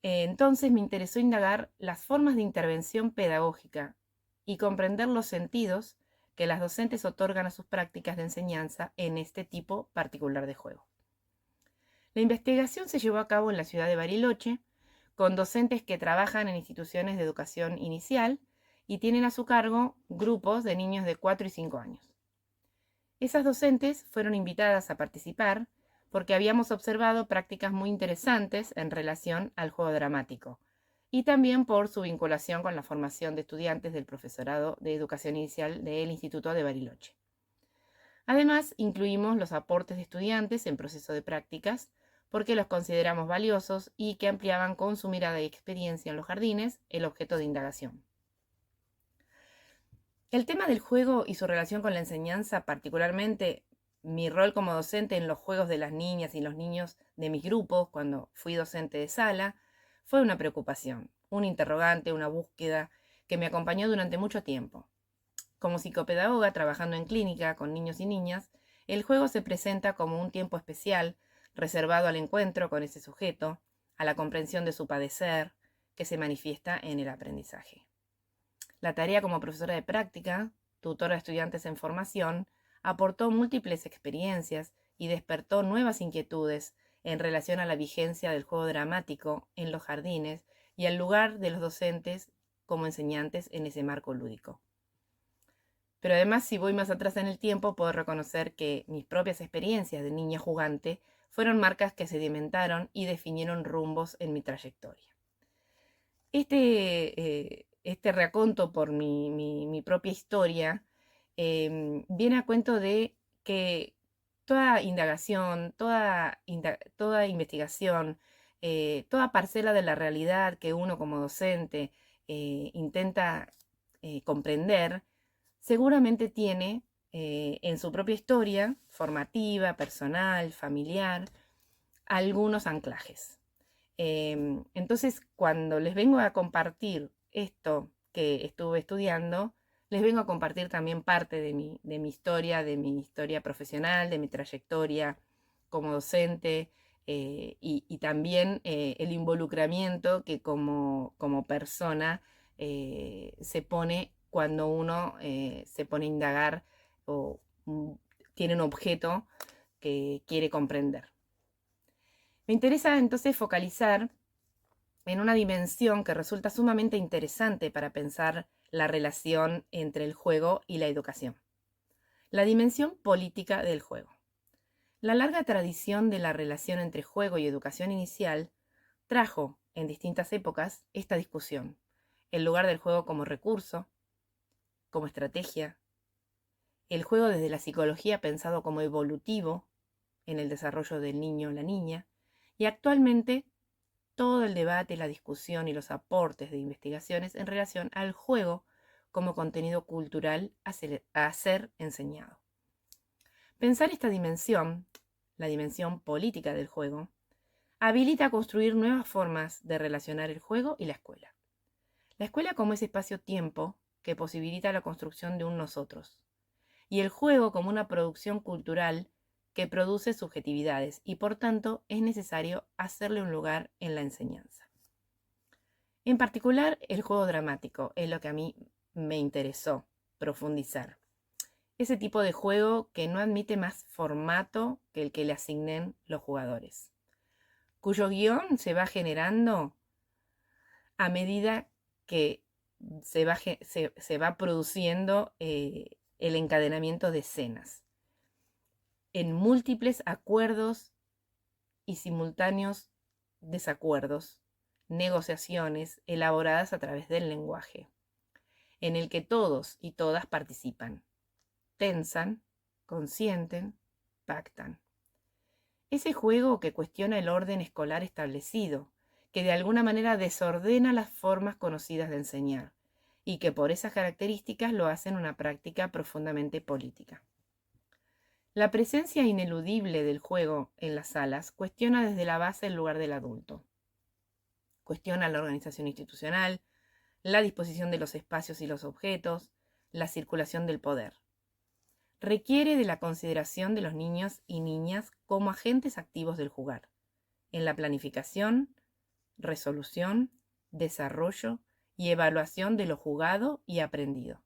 Entonces me interesó indagar las formas de intervención pedagógica y comprender los sentidos que las docentes otorgan a sus prácticas de enseñanza en este tipo particular de juego. La investigación se llevó a cabo en la ciudad de Bariloche, con docentes que trabajan en instituciones de educación inicial y tienen a su cargo grupos de niños de 4 y 5 años. Esas docentes fueron invitadas a participar porque habíamos observado prácticas muy interesantes en relación al juego dramático y también por su vinculación con la formación de estudiantes del profesorado de educación inicial del Instituto de Bariloche. Además, incluimos los aportes de estudiantes en proceso de prácticas porque los consideramos valiosos y que ampliaban con su mirada y experiencia en los jardines el objeto de indagación. El tema del juego y su relación con la enseñanza, particularmente mi rol como docente en los juegos de las niñas y los niños de mis grupos cuando fui docente de sala, fue una preocupación, un interrogante, una búsqueda que me acompañó durante mucho tiempo. Como psicopedagoga trabajando en clínica con niños y niñas, el juego se presenta como un tiempo especial reservado al encuentro con ese sujeto, a la comprensión de su padecer, que se manifiesta en el aprendizaje. La tarea como profesora de práctica, tutora de estudiantes en formación, aportó múltiples experiencias y despertó nuevas inquietudes en relación a la vigencia del juego dramático en los jardines y al lugar de los docentes como enseñantes en ese marco lúdico. Pero además, si voy más atrás en el tiempo, puedo reconocer que mis propias experiencias de niña jugante fueron marcas que sedimentaron y definieron rumbos en mi trayectoria. Este este raconto por mi propia historia viene a cuento de que toda indagación, toda investigación, toda parcela de la realidad que uno como docente intenta comprender, seguramente tiene en su propia historia formativa, personal, familiar, algunos anclajes. Entonces, cuando les vengo a compartir esto que estuve estudiando, les vengo a compartir también parte de mi historia profesional, de mi trayectoria como docente y también el involucramiento que como persona se pone cuando uno se pone a indagar o tiene un objeto que quiere comprender. Me interesa entonces focalizar en una dimensión que resulta sumamente interesante para pensar la relación entre el juego y la educación. La dimensión política del juego. La larga tradición de la relación entre juego y educación inicial trajo en distintas épocas esta discusión, el lugar del juego como recurso, como estrategia, el juego desde la psicología pensado como evolutivo en el desarrollo del niño o la niña, y actualmente todo el debate, la discusión y los aportes de investigaciones en relación al juego como contenido cultural a ser enseñado. Pensar esta dimensión, la dimensión política del juego, habilita a construir nuevas formas de relacionar el juego y la escuela. La escuela como ese espacio-tiempo que posibilita la construcción de un nosotros, y el juego como una producción cultural que produce subjetividades y por tanto es necesario hacerle un lugar en la enseñanza. En particular, el juego dramático es lo que a mí me interesó profundizar. Ese tipo de juego que no admite más formato que el que le asignen los jugadores, cuyo guión se va generando a medida que se va produciendo el encadenamiento de escenas, en múltiples acuerdos y simultáneos desacuerdos, negociaciones elaboradas a través del lenguaje, en el que todos y todas participan, tensan, consienten, pactan. Ese juego que cuestiona el orden escolar establecido, que de alguna manera desordena las formas conocidas de enseñar y que por esas características lo hacen una práctica profundamente política. La presencia ineludible del juego en las salas cuestiona desde la base el lugar del adulto. Cuestiona la organización institucional, la disposición de los espacios y los objetos, la circulación del poder. Requiere de la consideración de los niños y niñas como agentes activos del jugar, en la planificación, resolución, desarrollo y evaluación de lo jugado y aprendido.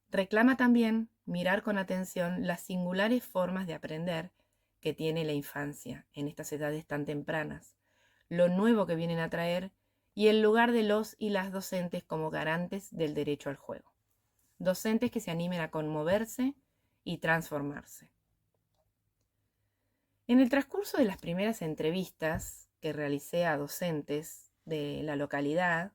Reclama también mirar con atención las singulares formas de aprender que tiene la infancia en estas edades tan tempranas, lo nuevo que vienen a traer y el lugar de los y las docentes como garantes del derecho al juego. Docentes que se animen a conmoverse y transformarse. En el transcurso de las primeras entrevistas que realicé a docentes de la localidad,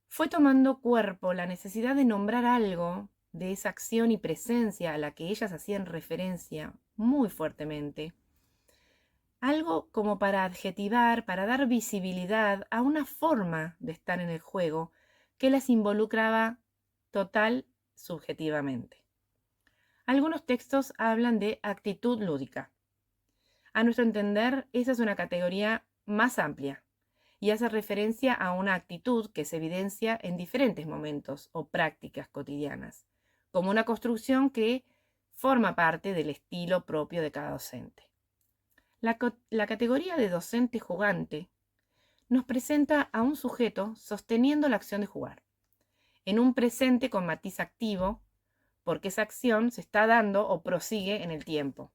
fue tomando cuerpo la necesidad de nombrar algo de esa acción y presencia a la que ellas hacían referencia muy fuertemente. Algo como para adjetivar, para dar visibilidad a una forma de estar en el juego que las involucraba total subjetivamente. Algunos textos hablan de actitud lúdica. A nuestro entender, esa es una categoría más amplia y hace referencia a una actitud que se evidencia en diferentes momentos o prácticas cotidianas, como una construcción que forma parte del estilo propio de cada docente. La categoría de docente jugante nos presenta a un sujeto sosteniendo la acción de jugar, en un presente con matiz activo, porque esa acción se está dando o prosigue en el tiempo.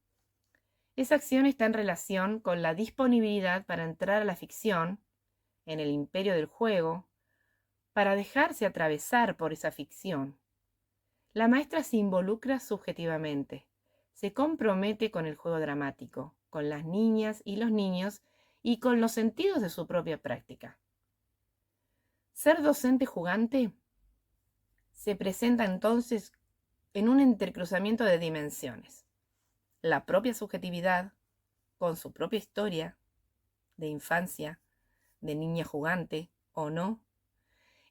Esa acción está en relación con la disponibilidad para entrar a la ficción, en el imperio del juego, para dejarse atravesar por esa ficción. La maestra se involucra subjetivamente, se compromete con el juego dramático, con las niñas y los niños y con los sentidos de su propia práctica. Ser docente jugante se presenta entonces en un entrecruzamiento de dimensiones. La propia subjetividad, con su propia historia de infancia, de niña jugante o no.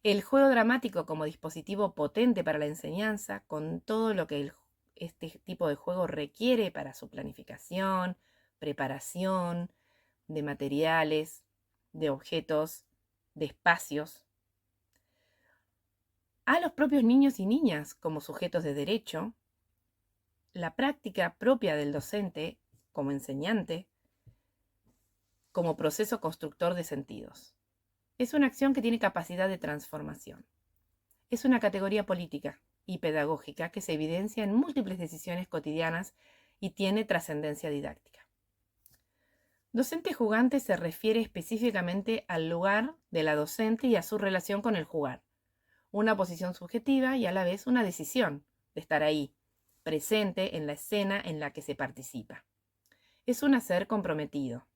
El juego dramático como dispositivo potente para la enseñanza, con todo lo que este tipo de juego requiere para su planificación, preparación, de materiales, de objetos, de espacios. A los propios niños y niñas como sujetos de derecho, la práctica propia del docente como enseñante, como proceso constructor de sentidos. Es una acción que tiene capacidad de transformación. Es una categoría política y pedagógica que se evidencia en múltiples decisiones cotidianas y tiene trascendencia didáctica. Docente jugante se refiere específicamente al lugar de la docente y a su relación con el jugar. Una posición subjetiva y a la vez una decisión de estar ahí, presente en la escena en la que se participa. Es un hacer comprometido.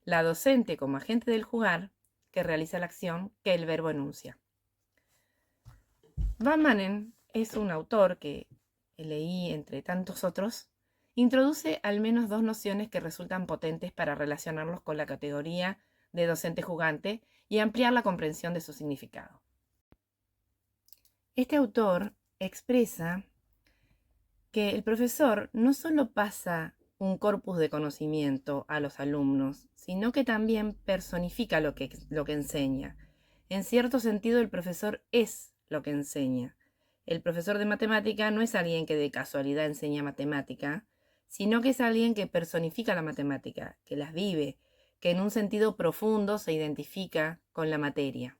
La docente como agente del jugar que realiza la acción que el verbo enuncia. Van Manen es un autor que leí entre tantos otros. Introduce al menos dos nociones que resultan potentes para relacionarlos con la categoría de docente jugante y ampliar la comprensión de su significado. Este autor expresa que el profesor no solo pasa un corpus de conocimiento a los alumnos, sino que también personifica lo que enseña. En cierto sentido, el profesor es lo que enseña. El profesor de matemática no es alguien que de casualidad enseña matemática, sino que es alguien que personifica la matemática, que las vive, que en un sentido profundo se identifica con la materia.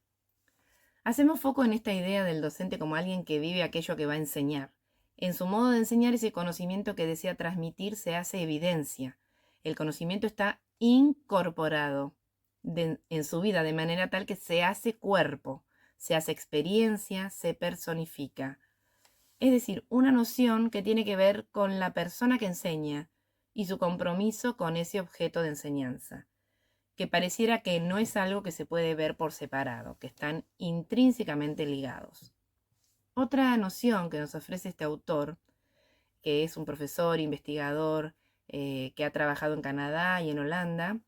Hacemos foco en esta idea del docente como alguien que vive aquello que va a enseñar. En su modo de enseñar, ese conocimiento que desea transmitir se hace evidencia. El conocimiento está incorporado en su vida de manera tal que se hace cuerpo, se hace experiencia, se personifica. Es decir, una noción que tiene que ver con la persona que enseña y su compromiso con ese objeto de enseñanza, que pareciera que no es algo que se puede ver por separado, que están intrínsecamente ligados. Otra noción que nos ofrece este autor, que es un profesor, investigador, que ha trabajado en Canadá y en Holanda,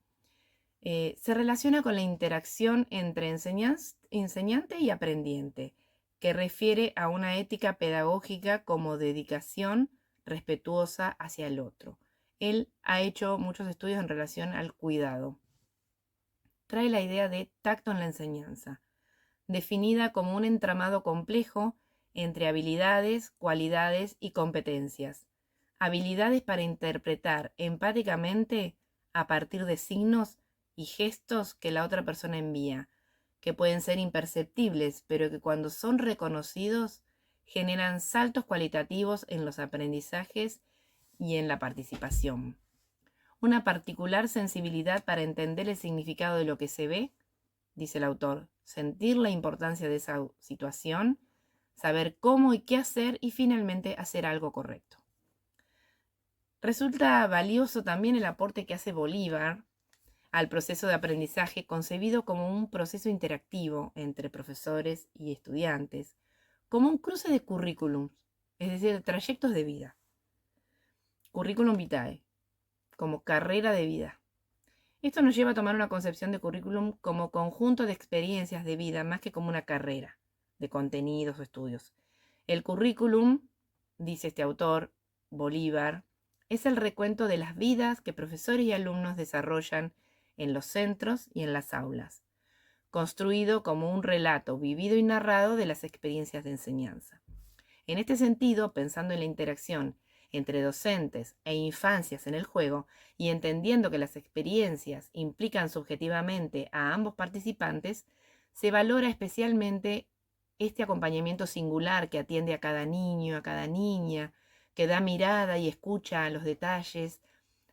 se relaciona con la interacción entre enseñante y aprendiente, que refiere a una ética pedagógica como dedicación respetuosa hacia el otro. Él ha hecho muchos estudios en relación al cuidado. Trae la idea de tacto en la enseñanza, definida como un entramado complejo entre habilidades, cualidades y competencias. Habilidades para interpretar empáticamente a partir de signos y gestos que la otra persona envía, que pueden ser imperceptibles, pero que cuando son reconocidos generan saltos cualitativos en los aprendizajes y en la participación. Una particular sensibilidad para entender el significado de lo que se ve, dice el autor, sentir la importancia de esa situación, saber cómo y qué hacer y finalmente hacer algo correcto. Resulta valioso también el aporte que hace Bolívar al proceso de aprendizaje concebido como un proceso interactivo entre profesores y estudiantes, como un cruce de currículums, es decir, de trayectos de vida. Curriculum vitae, como carrera de vida. Esto nos lleva a tomar una concepción de currículum como conjunto de experiencias de vida más que como una carrera de contenidos o estudios. El currículum, dice este autor, Bolívar, es el recuento de las vidas que profesores y alumnos desarrollan en los centros y en las aulas, construido como un relato vivido y narrado de las experiencias de enseñanza. En este sentido, pensando en la interacción entre docentes e infancias en el juego y entendiendo que las experiencias implican subjetivamente a ambos participantes, se valora especialmente este acompañamiento singular que atiende a cada niño, a cada niña, que da mirada y escucha a los detalles,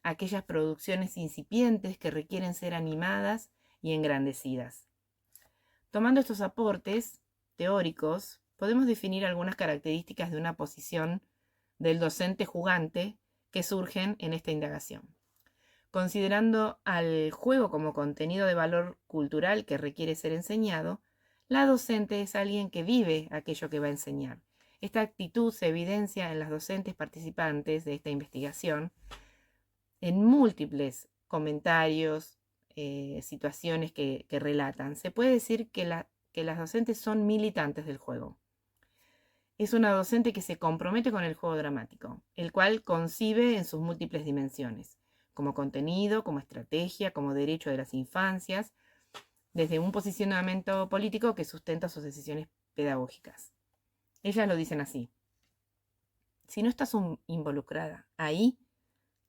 a aquellas producciones incipientes que requieren ser animadas y engrandecidas. Tomando estos aportes teóricos, podemos definir algunas características de una posición del docente jugante que surgen en esta indagación. Considerando al juego como contenido de valor cultural que requiere ser enseñado, La docente es alguien que vive aquello que va a enseñar. Esta actitud se evidencia en las docentes participantes de esta investigación en múltiples comentarios, situaciones que relatan. Se puede decir que las docentes son militantes del juego. Es una docente que se compromete con el juego dramático, el cual concibe en sus múltiples dimensiones, como contenido, como estrategia, como derecho de las infancias, desde un posicionamiento político que sustenta sus decisiones pedagógicas. Ellas lo dicen así: si no estás involucrada ahí,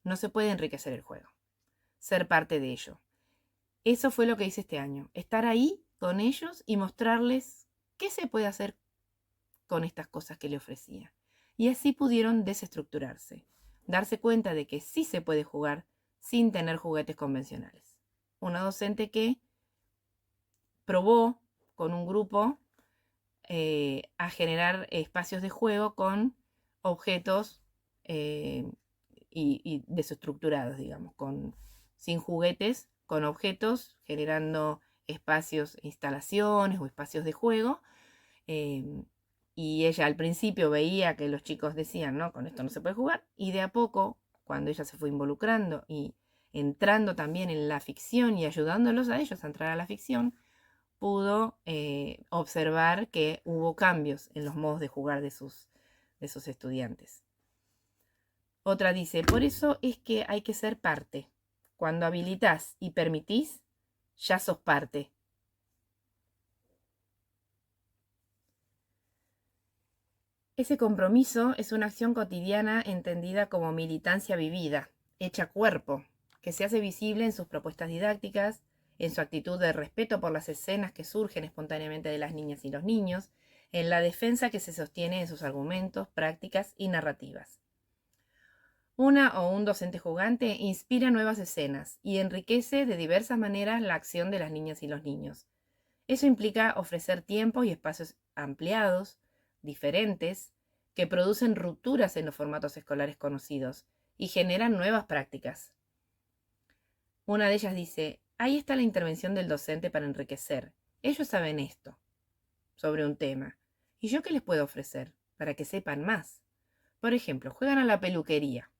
no se puede enriquecer el juego, ser parte de ello. Eso fue lo que hice este año, estar ahí con ellos y mostrarles qué se puede hacer con estas cosas que le ofrecía. Y así pudieron desestructurarse, darse cuenta de que sí se puede jugar sin tener juguetes convencionales. Una docente que probó con un grupo a generar espacios de juego con objetos y desestructurados, digamos, sin juguetes, con objetos, generando espacios, instalaciones o espacios de juego. Y ella al principio veía que los chicos decían, no, con esto no se puede jugar, y de a poco, cuando ella se fue involucrando y entrando también en la ficción y ayudándolos a ellos a entrar a la ficción, pudo observar que hubo cambios en los modos de jugar de sus estudiantes. Otra dice, por eso es que hay que ser parte. Cuando habilitás y permitís, ya sos parte. Ese compromiso es una acción cotidiana entendida como militancia vivida, hecha cuerpo, que se hace visible en sus propuestas didácticas, en su actitud de respeto por las escenas que surgen espontáneamente de las niñas y los niños, en la defensa que se sostiene en sus argumentos, prácticas y narrativas. Una o un docente jugante inspira nuevas escenas y enriquece de diversas maneras la acción de las niñas y los niños. Eso implica ofrecer tiempo y espacios ampliados, diferentes, que producen rupturas en los formatos escolares conocidos y generan nuevas prácticas. Una de ellas dice, ahí está la intervención del docente para enriquecer. Ellos saben esto, sobre un tema. ¿Y yo qué les puedo ofrecer? Para que sepan más. Por ejemplo, juegan a la peluquería.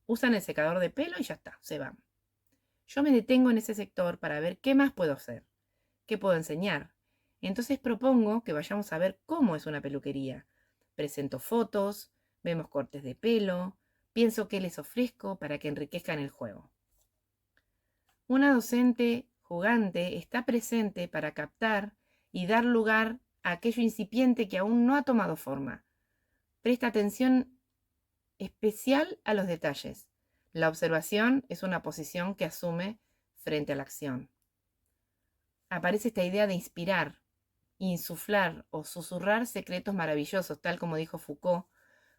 Usan el secador de pelo y ya está, se van. Yo me detengo en ese sector para ver qué más puedo hacer, qué puedo enseñar. Entonces propongo que vayamos a ver cómo es una peluquería. Presento fotos, vemos cortes de pelo, pienso qué les ofrezco para que enriquezcan el juego. Una docente jugante está presente para captar y dar lugar a aquello incipiente que aún no ha tomado forma. Presta atención especial a los detalles. La observación es una posición que asume frente a la acción. Aparece esta idea de inspirar, insuflar o susurrar secretos maravillosos, tal como dijo Foucault,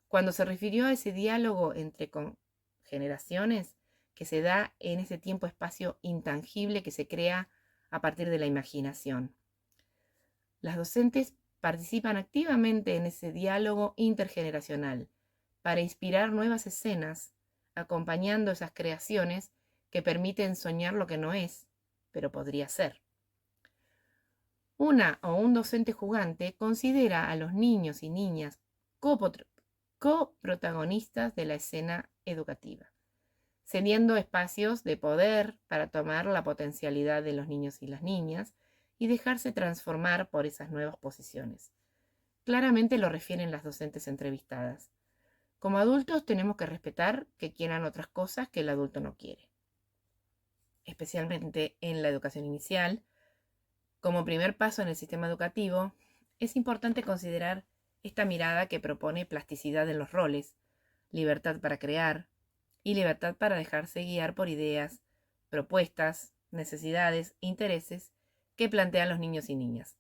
cuando se refirió a ese diálogo entre generaciones que se da en ese tiempo-espacio intangible que se crea a partir de la imaginación. Las docentes participan activamente en ese diálogo intergeneracional para inspirar nuevas escenas, acompañando esas creaciones que permiten soñar lo que no es, pero podría ser. Una o un docente jugante considera a los niños y niñas coprotagonistas de la escena educativa, cediendo espacios de poder para tomar la potencialidad de los niños y las niñas y dejarse transformar por esas nuevas posiciones. Claramente lo refieren las docentes entrevistadas. Como adultos tenemos que respetar que quieran otras cosas que el adulto no quiere. Especialmente en la educación inicial, como primer paso en el sistema educativo, es importante considerar esta mirada que propone plasticidad en los roles, libertad para crear y libertad para dejarse guiar por ideas, propuestas, necesidades, intereses que plantean los niños y niñas.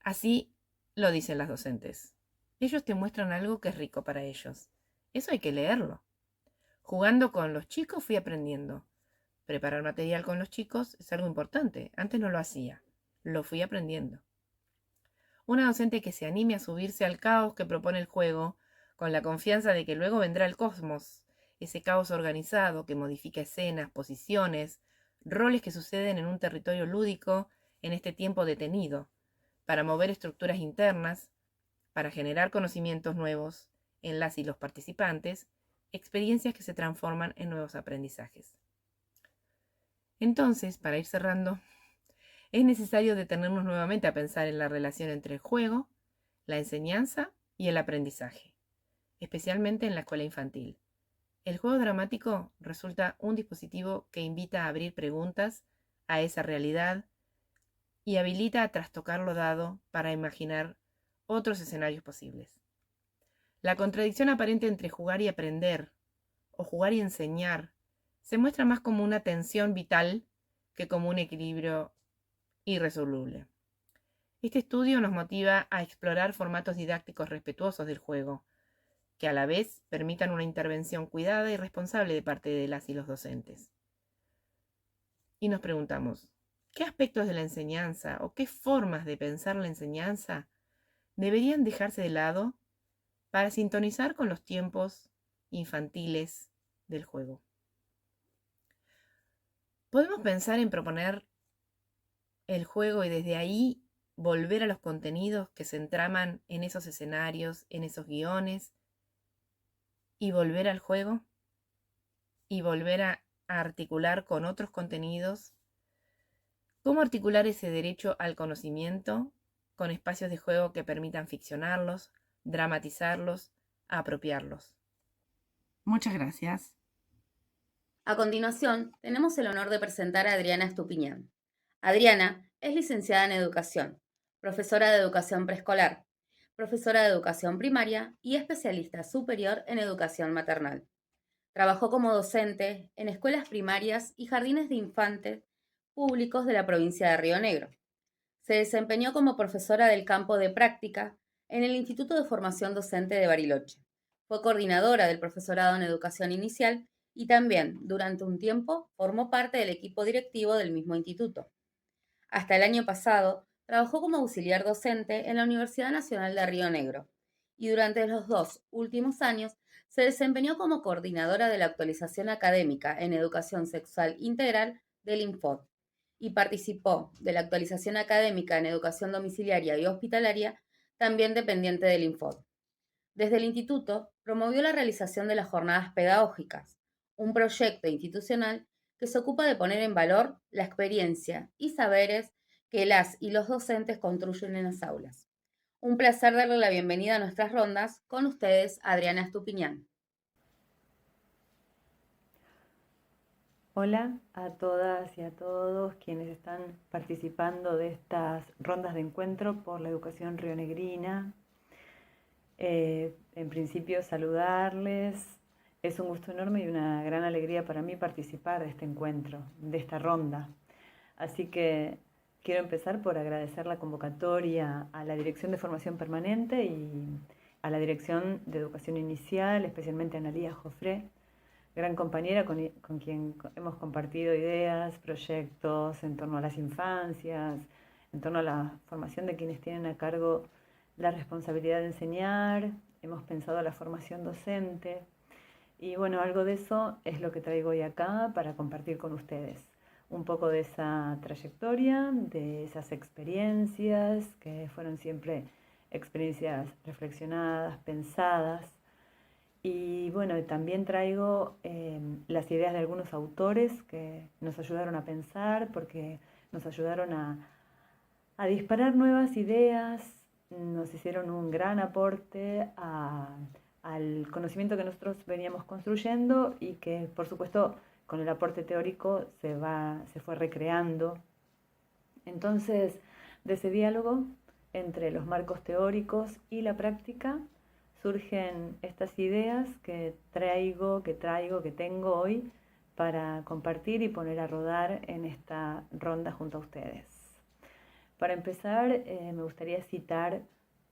Así lo dicen las docentes. Ellos te muestran algo que es rico para ellos. Eso hay que leerlo. Jugando con los chicos fui aprendiendo. Preparar material con los chicos es algo importante. Antes no lo hacía. Lo fui aprendiendo. Una docente que se anime a subirse al caos que propone el juego, con la confianza de que luego vendrá el cosmos, ese caos organizado que modifica escenas, posiciones, roles que suceden en un territorio lúdico en este tiempo detenido, para mover estructuras internas, para generar conocimientos nuevos en las y los participantes, experiencias que se transforman en nuevos aprendizajes. Entonces, para ir cerrando, es necesario detenernos nuevamente a pensar en la relación entre el juego, la enseñanza y el aprendizaje, especialmente en la escuela infantil. El juego dramático resulta un dispositivo que invita a abrir preguntas a esa realidad y habilita a trastocar lo dado para imaginar otros escenarios posibles. La contradicción aparente entre jugar y aprender, o jugar y enseñar, se muestra más como una tensión vital que como un equilibrio irresoluble. Este estudio nos motiva a explorar formatos didácticos respetuosos del juego, que a la vez permitan una intervención cuidada y responsable de parte de las y los docentes. Y nos preguntamos, ¿qué aspectos de la enseñanza o qué formas de pensar la enseñanza deberían dejarse de lado para sintonizar con los tiempos infantiles del juego? Podemos pensar en proponer el juego y desde ahí volver a los contenidos que se entraman en esos escenarios, en esos guiones, y volver al juego y volver a articular con otros contenidos. ¿Cómo articular ese derecho al conocimiento con espacios de juego que permitan ficcionarlos, dramatizarlos, apropiarlos? Muchas gracias. A continuación, tenemos el honor de presentar a Adriana Estupiñán. Adriana es licenciada en Educación, profesora de Educación Preescolar, profesora de Educación Primaria y especialista superior en Educación Maternal. Trabajó como docente en escuelas primarias y jardines de infantes públicos de la provincia de Río Negro. Se desempeñó como profesora del campo de práctica en el Instituto de Formación Docente de Bariloche. Fue coordinadora del profesorado en Educación Inicial y también, durante un tiempo, formó parte del equipo directivo del mismo instituto. Hasta el año pasado, trabajó como auxiliar docente en la Universidad Nacional de Río Negro y durante los 2 últimos años se desempeñó como coordinadora de la actualización académica en educación sexual integral del INFOD y participó de la actualización académica en educación domiciliaria y hospitalaria, también dependiente del INFOD. Desde el instituto promovió la realización de las jornadas pedagógicas, un proyecto institucional que se ocupa de poner en valor la experiencia y saberes que las y los docentes construyen en las aulas. Un placer darle la bienvenida a nuestras rondas. Con ustedes, Adriana Estupiñán. Hola a todas y a todos quienes están participando de estas rondas de encuentro por la educación rionegrina. En principio saludarles. Es un gusto enorme y una gran alegría para mí participar de este encuentro, de esta ronda. Así que quiero empezar por agradecer la convocatoria a la Dirección de Formación Permanente y a la Dirección de Educación Inicial, especialmente a Analía Jofré, gran compañera con quien hemos compartido ideas, proyectos en torno a las infancias, en torno a la formación de quienes tienen a cargo la responsabilidad de enseñar. Hemos pensado la formación docente y bueno, algo de eso es lo que traigo hoy acá para compartir con ustedes. Un poco de esa trayectoria, de esas experiencias que fueron siempre experiencias reflexionadas, pensadas. Y bueno, también traigo las ideas de algunos autores que nos ayudaron a pensar, porque nos ayudaron a disparar nuevas ideas, nos hicieron un gran aporte al conocimiento que nosotros veníamos construyendo y que, por supuesto, con el aporte teórico se fue recreando. Entonces, de ese diálogo entre los marcos teóricos y la práctica, surgen estas ideas que tengo hoy para compartir y poner a rodar en esta ronda junto a ustedes. Para empezar, me gustaría citar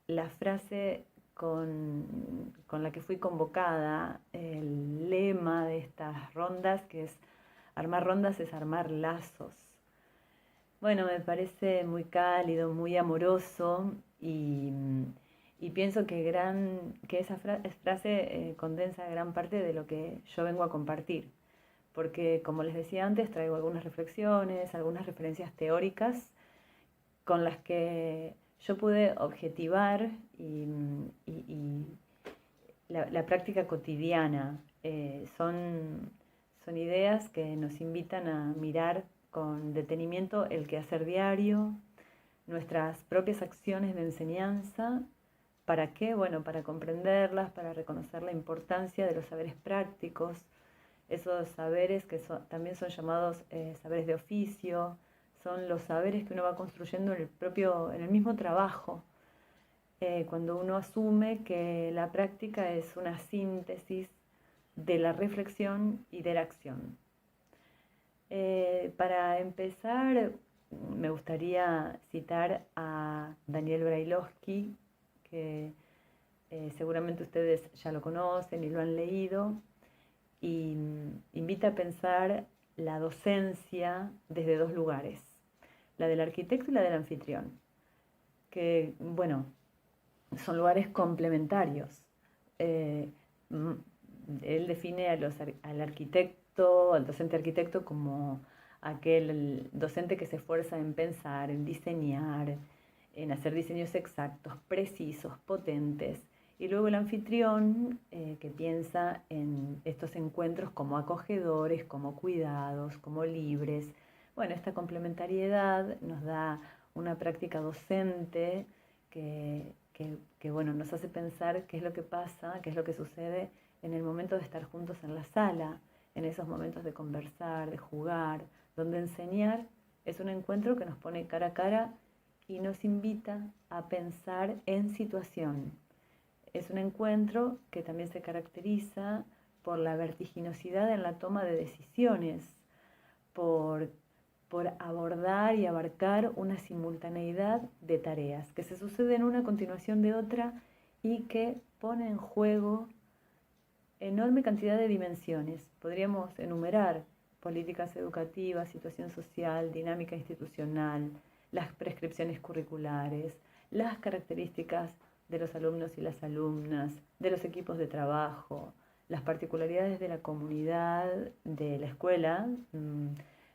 la frase con la que fui convocada, el lema de estas rondas, que es: armar rondas es armar lazos. Bueno, me parece muy cálido, muy amoroso y pienso que esa frase condensa gran parte de lo que yo vengo a compartir, porque como les decía antes, traigo algunas reflexiones, algunas referencias teóricas con las que yo pude objetivar la práctica cotidiana. Son ideas que nos invitan a mirar con detenimiento el quehacer diario, nuestras propias acciones de enseñanza. ¿Para qué? Bueno, para comprenderlas, para reconocer la importancia de los saberes prácticos, esos saberes que también son llamados saberes de oficio, son los saberes que uno va construyendo en el mismo trabajo, cuando uno asume que la práctica es una síntesis de la reflexión y de la acción. Para empezar, me gustaría citar a Daniel Brailovsky, que seguramente ustedes ya lo conocen y lo han leído, y invita a pensar la docencia desde dos lugares, la del arquitecto y la del anfitrión, que, bueno, son lugares complementarios. Él define al arquitecto, al docente arquitecto, como aquel docente que se esfuerza en pensar, en diseñar, en hacer diseños exactos, precisos, potentes. Y luego el anfitrión, que piensa en estos encuentros como acogedores, como cuidados, como libres. Bueno, esta complementariedad nos da una práctica docente que bueno, nos hace pensar qué es lo que pasa, qué es lo que sucede en el momento de estar juntos en la sala, en esos momentos de conversar, de jugar, donde enseñar es un encuentro que nos pone cara a cara y nos invita a pensar en situación. Es un encuentro que también se caracteriza por la vertiginosidad en la toma de decisiones, por abordar y abarcar una simultaneidad de tareas que se suceden una a continuación de otra y que pone en juego enorme cantidad de dimensiones. Podríamos enumerar políticas educativas, situación social, dinámica institucional, las prescripciones curriculares, las características de los alumnos y las alumnas, de los equipos de trabajo, las particularidades de la comunidad, de la escuela,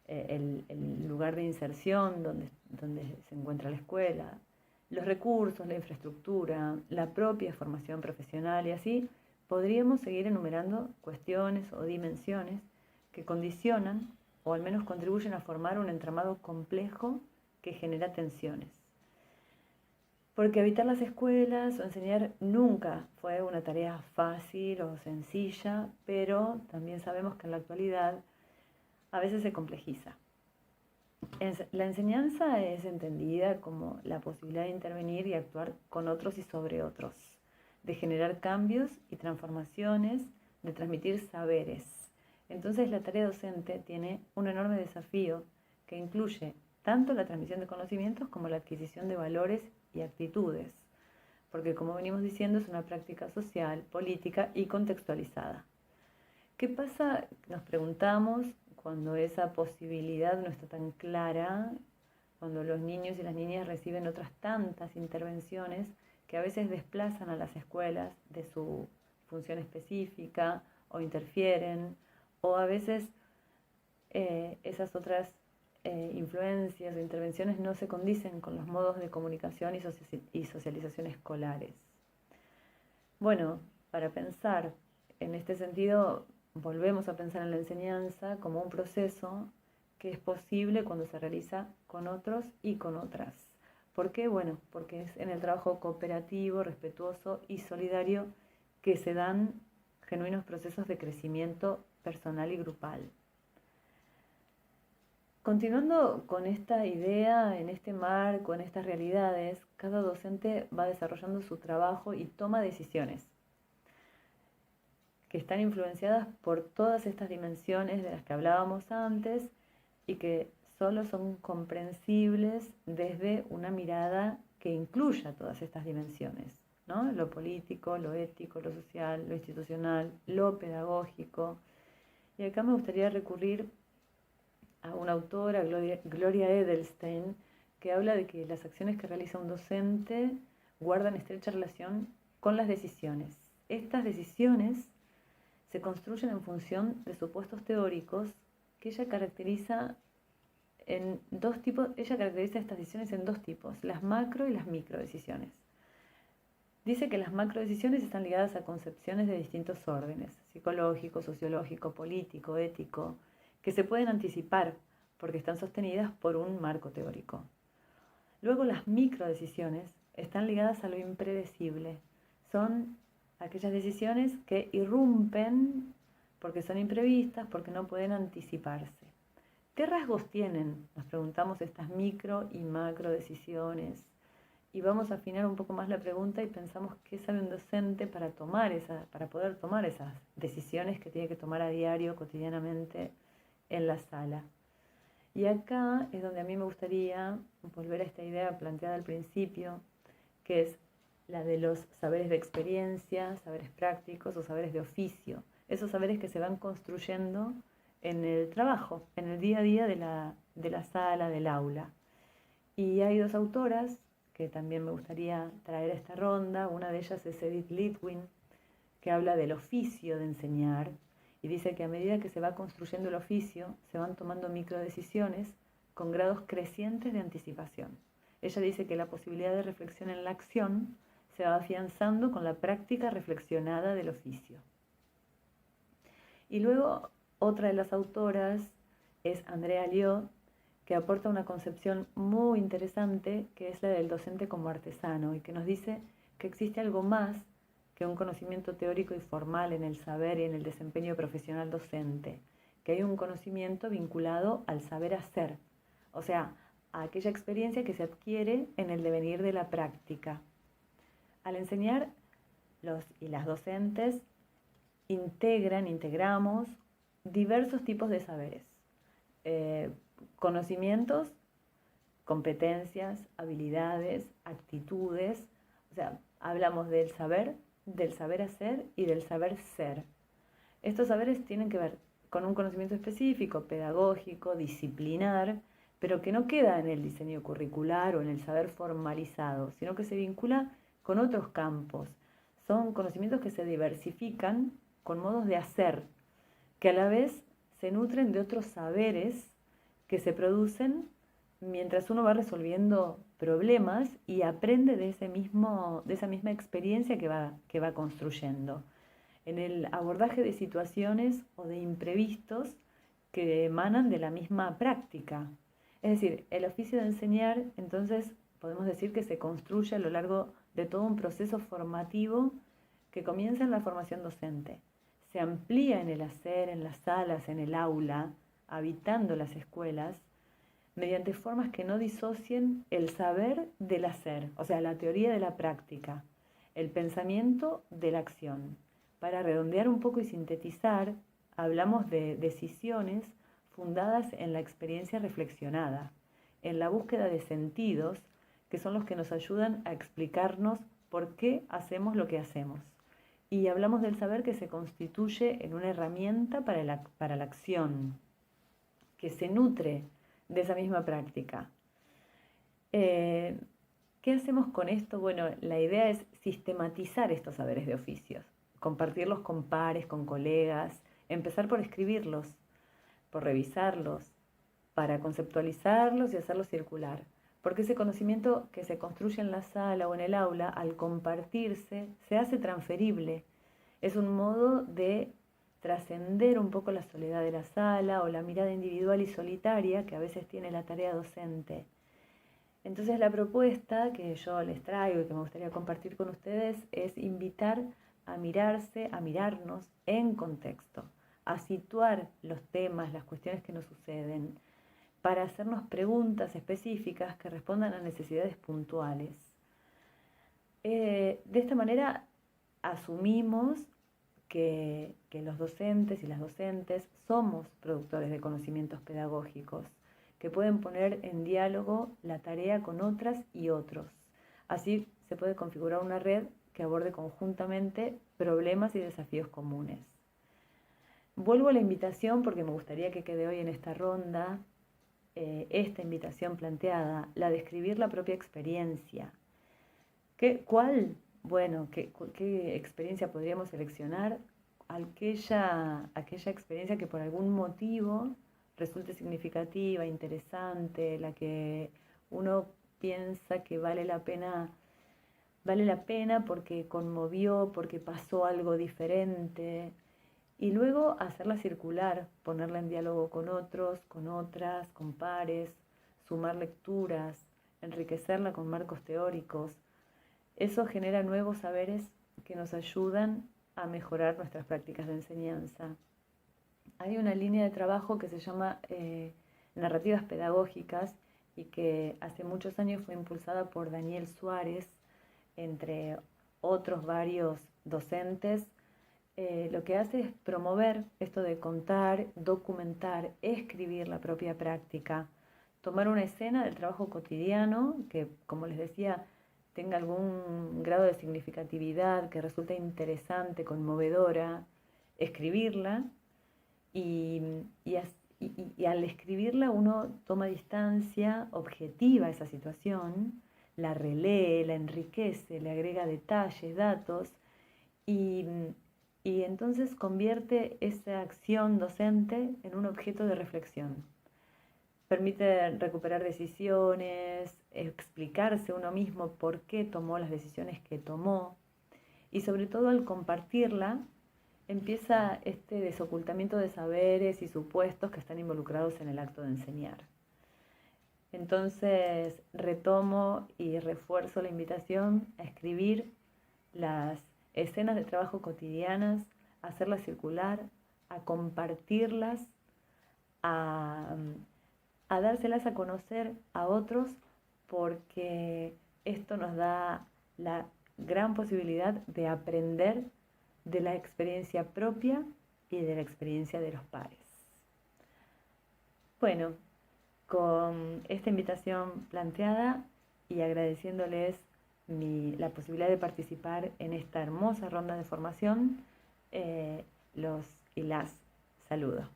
el lugar de inserción donde se encuentra la escuela, los recursos, la infraestructura, la propia formación profesional, y así podríamos seguir enumerando cuestiones o dimensiones que condicionan o al menos contribuyen a formar un entramado complejo que genera tensiones. Porque habitar las escuelas o enseñar nunca fue una tarea fácil o sencilla, pero también sabemos que en la actualidad a veces se complejiza. La enseñanza es entendida como la posibilidad de intervenir y actuar con otros y sobre otros, de generar cambios y transformaciones, de transmitir saberes. Entonces la tarea docente tiene un enorme desafío que incluye tanto la transmisión de conocimientos como la adquisición de valores y actitudes, porque como venimos diciendo es una práctica social, política y contextualizada. ¿Qué pasa? Nos preguntamos cuando esa posibilidad no está tan clara, cuando los niños y las niñas reciben otras tantas intervenciones que a veces desplazan a las escuelas de su función específica o interfieren, o a veces esas otras influencias o intervenciones no se condicen con los modos de comunicación y socialización escolares. Bueno, para pensar en este sentido, volvemos a pensar en la enseñanza como un proceso que es posible cuando se realiza con otros y con otras. ¿Por qué? Bueno, porque es en el trabajo cooperativo, respetuoso y solidario que se dan genuinos procesos de crecimiento personal y grupal. Continuando con esta idea, en este marco, en estas realidades, cada docente va desarrollando su trabajo y toma decisiones que están influenciadas por todas estas dimensiones de las que hablábamos antes y que solo son comprensibles desde una mirada que incluya todas estas dimensiones, ¿no? Lo político, lo ético, lo social, lo institucional, lo pedagógico. Y acá me gustaría recurrir a una autora, Gloria Edelstein, que habla de que las acciones que realiza un docente guardan estrecha relación con las decisiones. Estas decisiones se construyen en función de supuestos teóricos que ella caracteriza en dos tipos, ella caracteriza estas decisiones en dos tipos, las macro y las micro decisiones. Dice que las macro decisiones están ligadas a concepciones de distintos órdenes, psicológico, sociológico, político, ético, que se pueden anticipar porque están sostenidas por un marco teórico. Luego las micro decisiones están ligadas a lo impredecible. Son aquellas decisiones que irrumpen porque son imprevistas, porque no pueden anticiparse. ¿Qué rasgos tienen? Nos preguntamos estas micro y macro decisiones. Y vamos a afinar un poco más la pregunta y pensamos qué sabe un docente para poder tomar esas decisiones que tiene que tomar a diario, cotidianamente, en la sala. Y acá es donde a mí me gustaría volver a esta idea planteada al principio, que es la de los saberes de experiencia, saberes prácticos o saberes de oficio. Esos saberes que se van construyendo en el trabajo, en el día a día de la sala, del aula. Y hay dos autoras que también me gustaría traer a esta ronda. Una de ellas es Edith Litwin, que habla del oficio de enseñar y dice que a medida que se va construyendo el oficio, se van tomando microdecisiones con grados crecientes de anticipación. Ella dice que la posibilidad de reflexión en la acción se va afianzando con la práctica reflexionada del oficio. Y luego otra de las autoras es Andrea Liot, que aporta una concepción muy interesante, que es la del docente como artesano, y que nos dice que existe algo más que un conocimiento teórico y formal en el saber y en el desempeño profesional docente, que hay un conocimiento vinculado al saber hacer, o sea, a aquella experiencia que se adquiere en el devenir de la práctica. Al enseñar, los y las docentes integramos diversos tipos de saberes, conocimientos, competencias, habilidades, actitudes, o sea, hablamos del saber hacer y del saber ser. Estos saberes tienen que ver con un conocimiento específico, pedagógico, disciplinar, pero que no queda en el diseño curricular o en el saber formalizado, sino que se vincula con otros campos. Son conocimientos que se diversifican con modos de hacer, que a la vez se nutren de otros saberes que se producen mientras uno va resolviendo problemas y aprende de esa misma experiencia que va construyendo. En el abordaje de situaciones o de imprevistos que emanan de la misma práctica. Es decir, el oficio de enseñar, entonces, podemos decir que se construye a lo largo de todo un proceso formativo que comienza en la formación docente. Se amplía en el hacer, en las salas, en el aula, habitando las escuelas, mediante formas que no disocien el saber del hacer, o sea, la teoría de la práctica, el pensamiento de la acción. Para redondear un poco y sintetizar, hablamos de decisiones fundadas en la experiencia reflexionada, en la búsqueda de sentidos que son los que nos ayudan a explicarnos por qué hacemos lo que hacemos. Y hablamos del saber que se constituye en una herramienta para la acción, que se nutre de esa misma práctica. ¿Qué hacemos con esto? Bueno, la idea es sistematizar estos saberes de oficios, compartirlos con pares, con colegas, empezar por escribirlos, por revisarlos, para conceptualizarlos y hacerlos circular. Porque ese conocimiento que se construye en la sala o en el aula, al compartirse, se hace transferible. Es un modo de trascender un poco la soledad de la sala o la mirada individual y solitaria que a veces tiene la tarea docente. Entonces la propuesta que yo les traigo y que me gustaría compartir con ustedes es invitar a mirarse, a mirarnos en contexto, a situar los temas, las cuestiones que nos suceden, para hacernos preguntas específicas que respondan a necesidades puntuales. De esta manera asumimos que los docentes y las docentes somos productores de conocimientos pedagógicos que pueden poner en diálogo la tarea con otras y otros. Así se puede configurar una red que aborde conjuntamente problemas y desafíos comunes. Vuelvo a la invitación porque me gustaría que quede hoy en esta ronda esta invitación planteada, la de escribir la propia experiencia. ¿Cuál? Bueno, ¿qué experiencia podríamos seleccionar? Aquella experiencia que por algún motivo resulte significativa, interesante, la que uno piensa que vale la pena porque conmovió, porque pasó algo diferente, y luego hacerla circular, ponerla en diálogo con otros, con otras, con pares, sumar lecturas, enriquecerla con marcos teóricos. Eso genera nuevos saberes que nos ayudan a mejorar nuestras prácticas de enseñanza. Hay una línea de trabajo que se llama narrativas pedagógicas y que hace muchos años fue impulsada por Daniel Suárez, entre otros varios docentes. Lo que hace es promover esto de contar, documentar, escribir la propia práctica, tomar una escena del trabajo cotidiano que, como les decía, tenga algún grado de significatividad, que resulte interesante, conmovedora, escribirla y al escribirla uno toma distancia, objetiva esa situación, la relee, la enriquece, le agrega detalles, datos y entonces convierte esa acción docente en un objeto de reflexión. Permite recuperar decisiones, explicarse uno mismo por qué tomó las decisiones que tomó y sobre todo al compartirla empieza este desocultamiento de saberes y supuestos que están involucrados en el acto de enseñar. Entonces retomo y refuerzo la invitación a escribir las escenas de trabajo cotidianas, a hacerlas circular, a compartirlas, a dárselas a conocer a otros, porque esto nos da la gran posibilidad de aprender de la experiencia propia y de la experiencia de los pares. Bueno, con esta invitación planteada y agradeciéndoles la posibilidad de participar en esta hermosa ronda de formación, los y las saludo.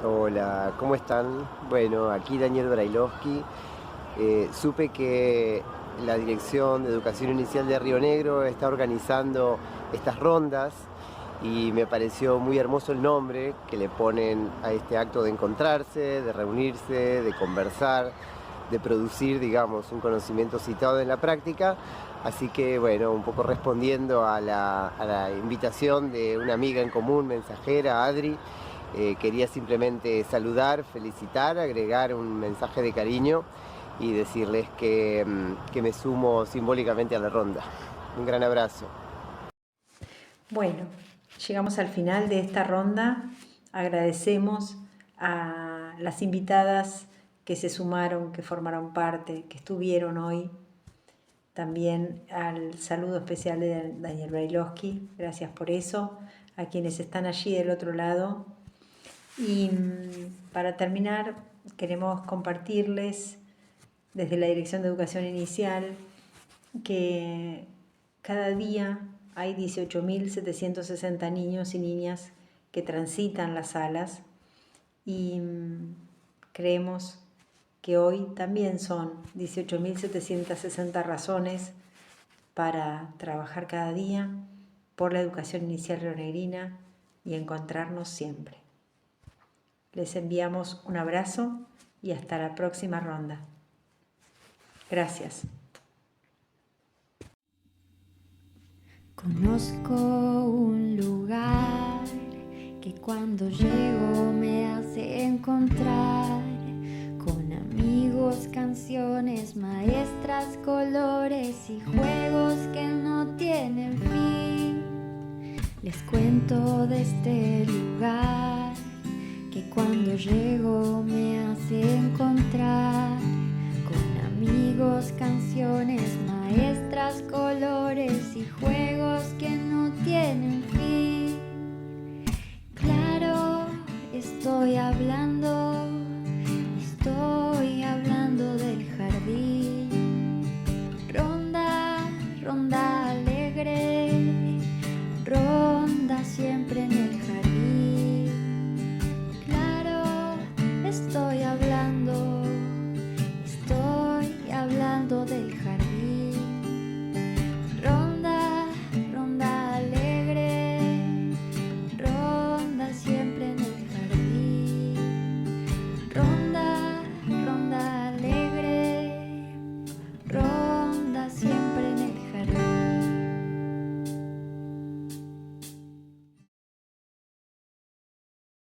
Hola, ¿cómo están? Bueno, aquí Daniel Brailovsky. Supe que la Dirección de Educación Inicial de Río Negro está organizando estas rondas y me pareció muy hermoso el nombre que le ponen a este acto de encontrarse, de reunirse, de conversar, de producir, digamos, un conocimiento citado en la práctica. Así que, bueno, un poco respondiendo a la invitación de una amiga en común, mensajera, Adri, quería simplemente saludar, felicitar, agregar un mensaje de cariño y decirles que me sumo simbólicamente a la ronda. Un gran abrazo. Bueno, llegamos al final de esta ronda. Agradecemos a las invitadas que se sumaron, que formaron parte, que estuvieron hoy. También al saludo especial de Daniel Brailovsky, gracias por eso, a quienes están allí del otro lado. Y para terminar, queremos compartirles desde la Dirección de Educación Inicial que cada día hay 18.760 niños y niñas que transitan las salas y creemos que hoy también son 18.760 razones para trabajar cada día por la educación inicial rionegrina y encontrarnos siempre. Les enviamos un abrazo y hasta la próxima ronda. Gracias. Conozco un lugar que cuando llego me hace encontrar con amigos, canciones, maestras, colores y juegos que no tienen fin. Les cuento de este lugar que cuando llego me hace encontrar con amigos, canciones, maestras, colores y juegos que no tienen fin. Claro, estoy hablando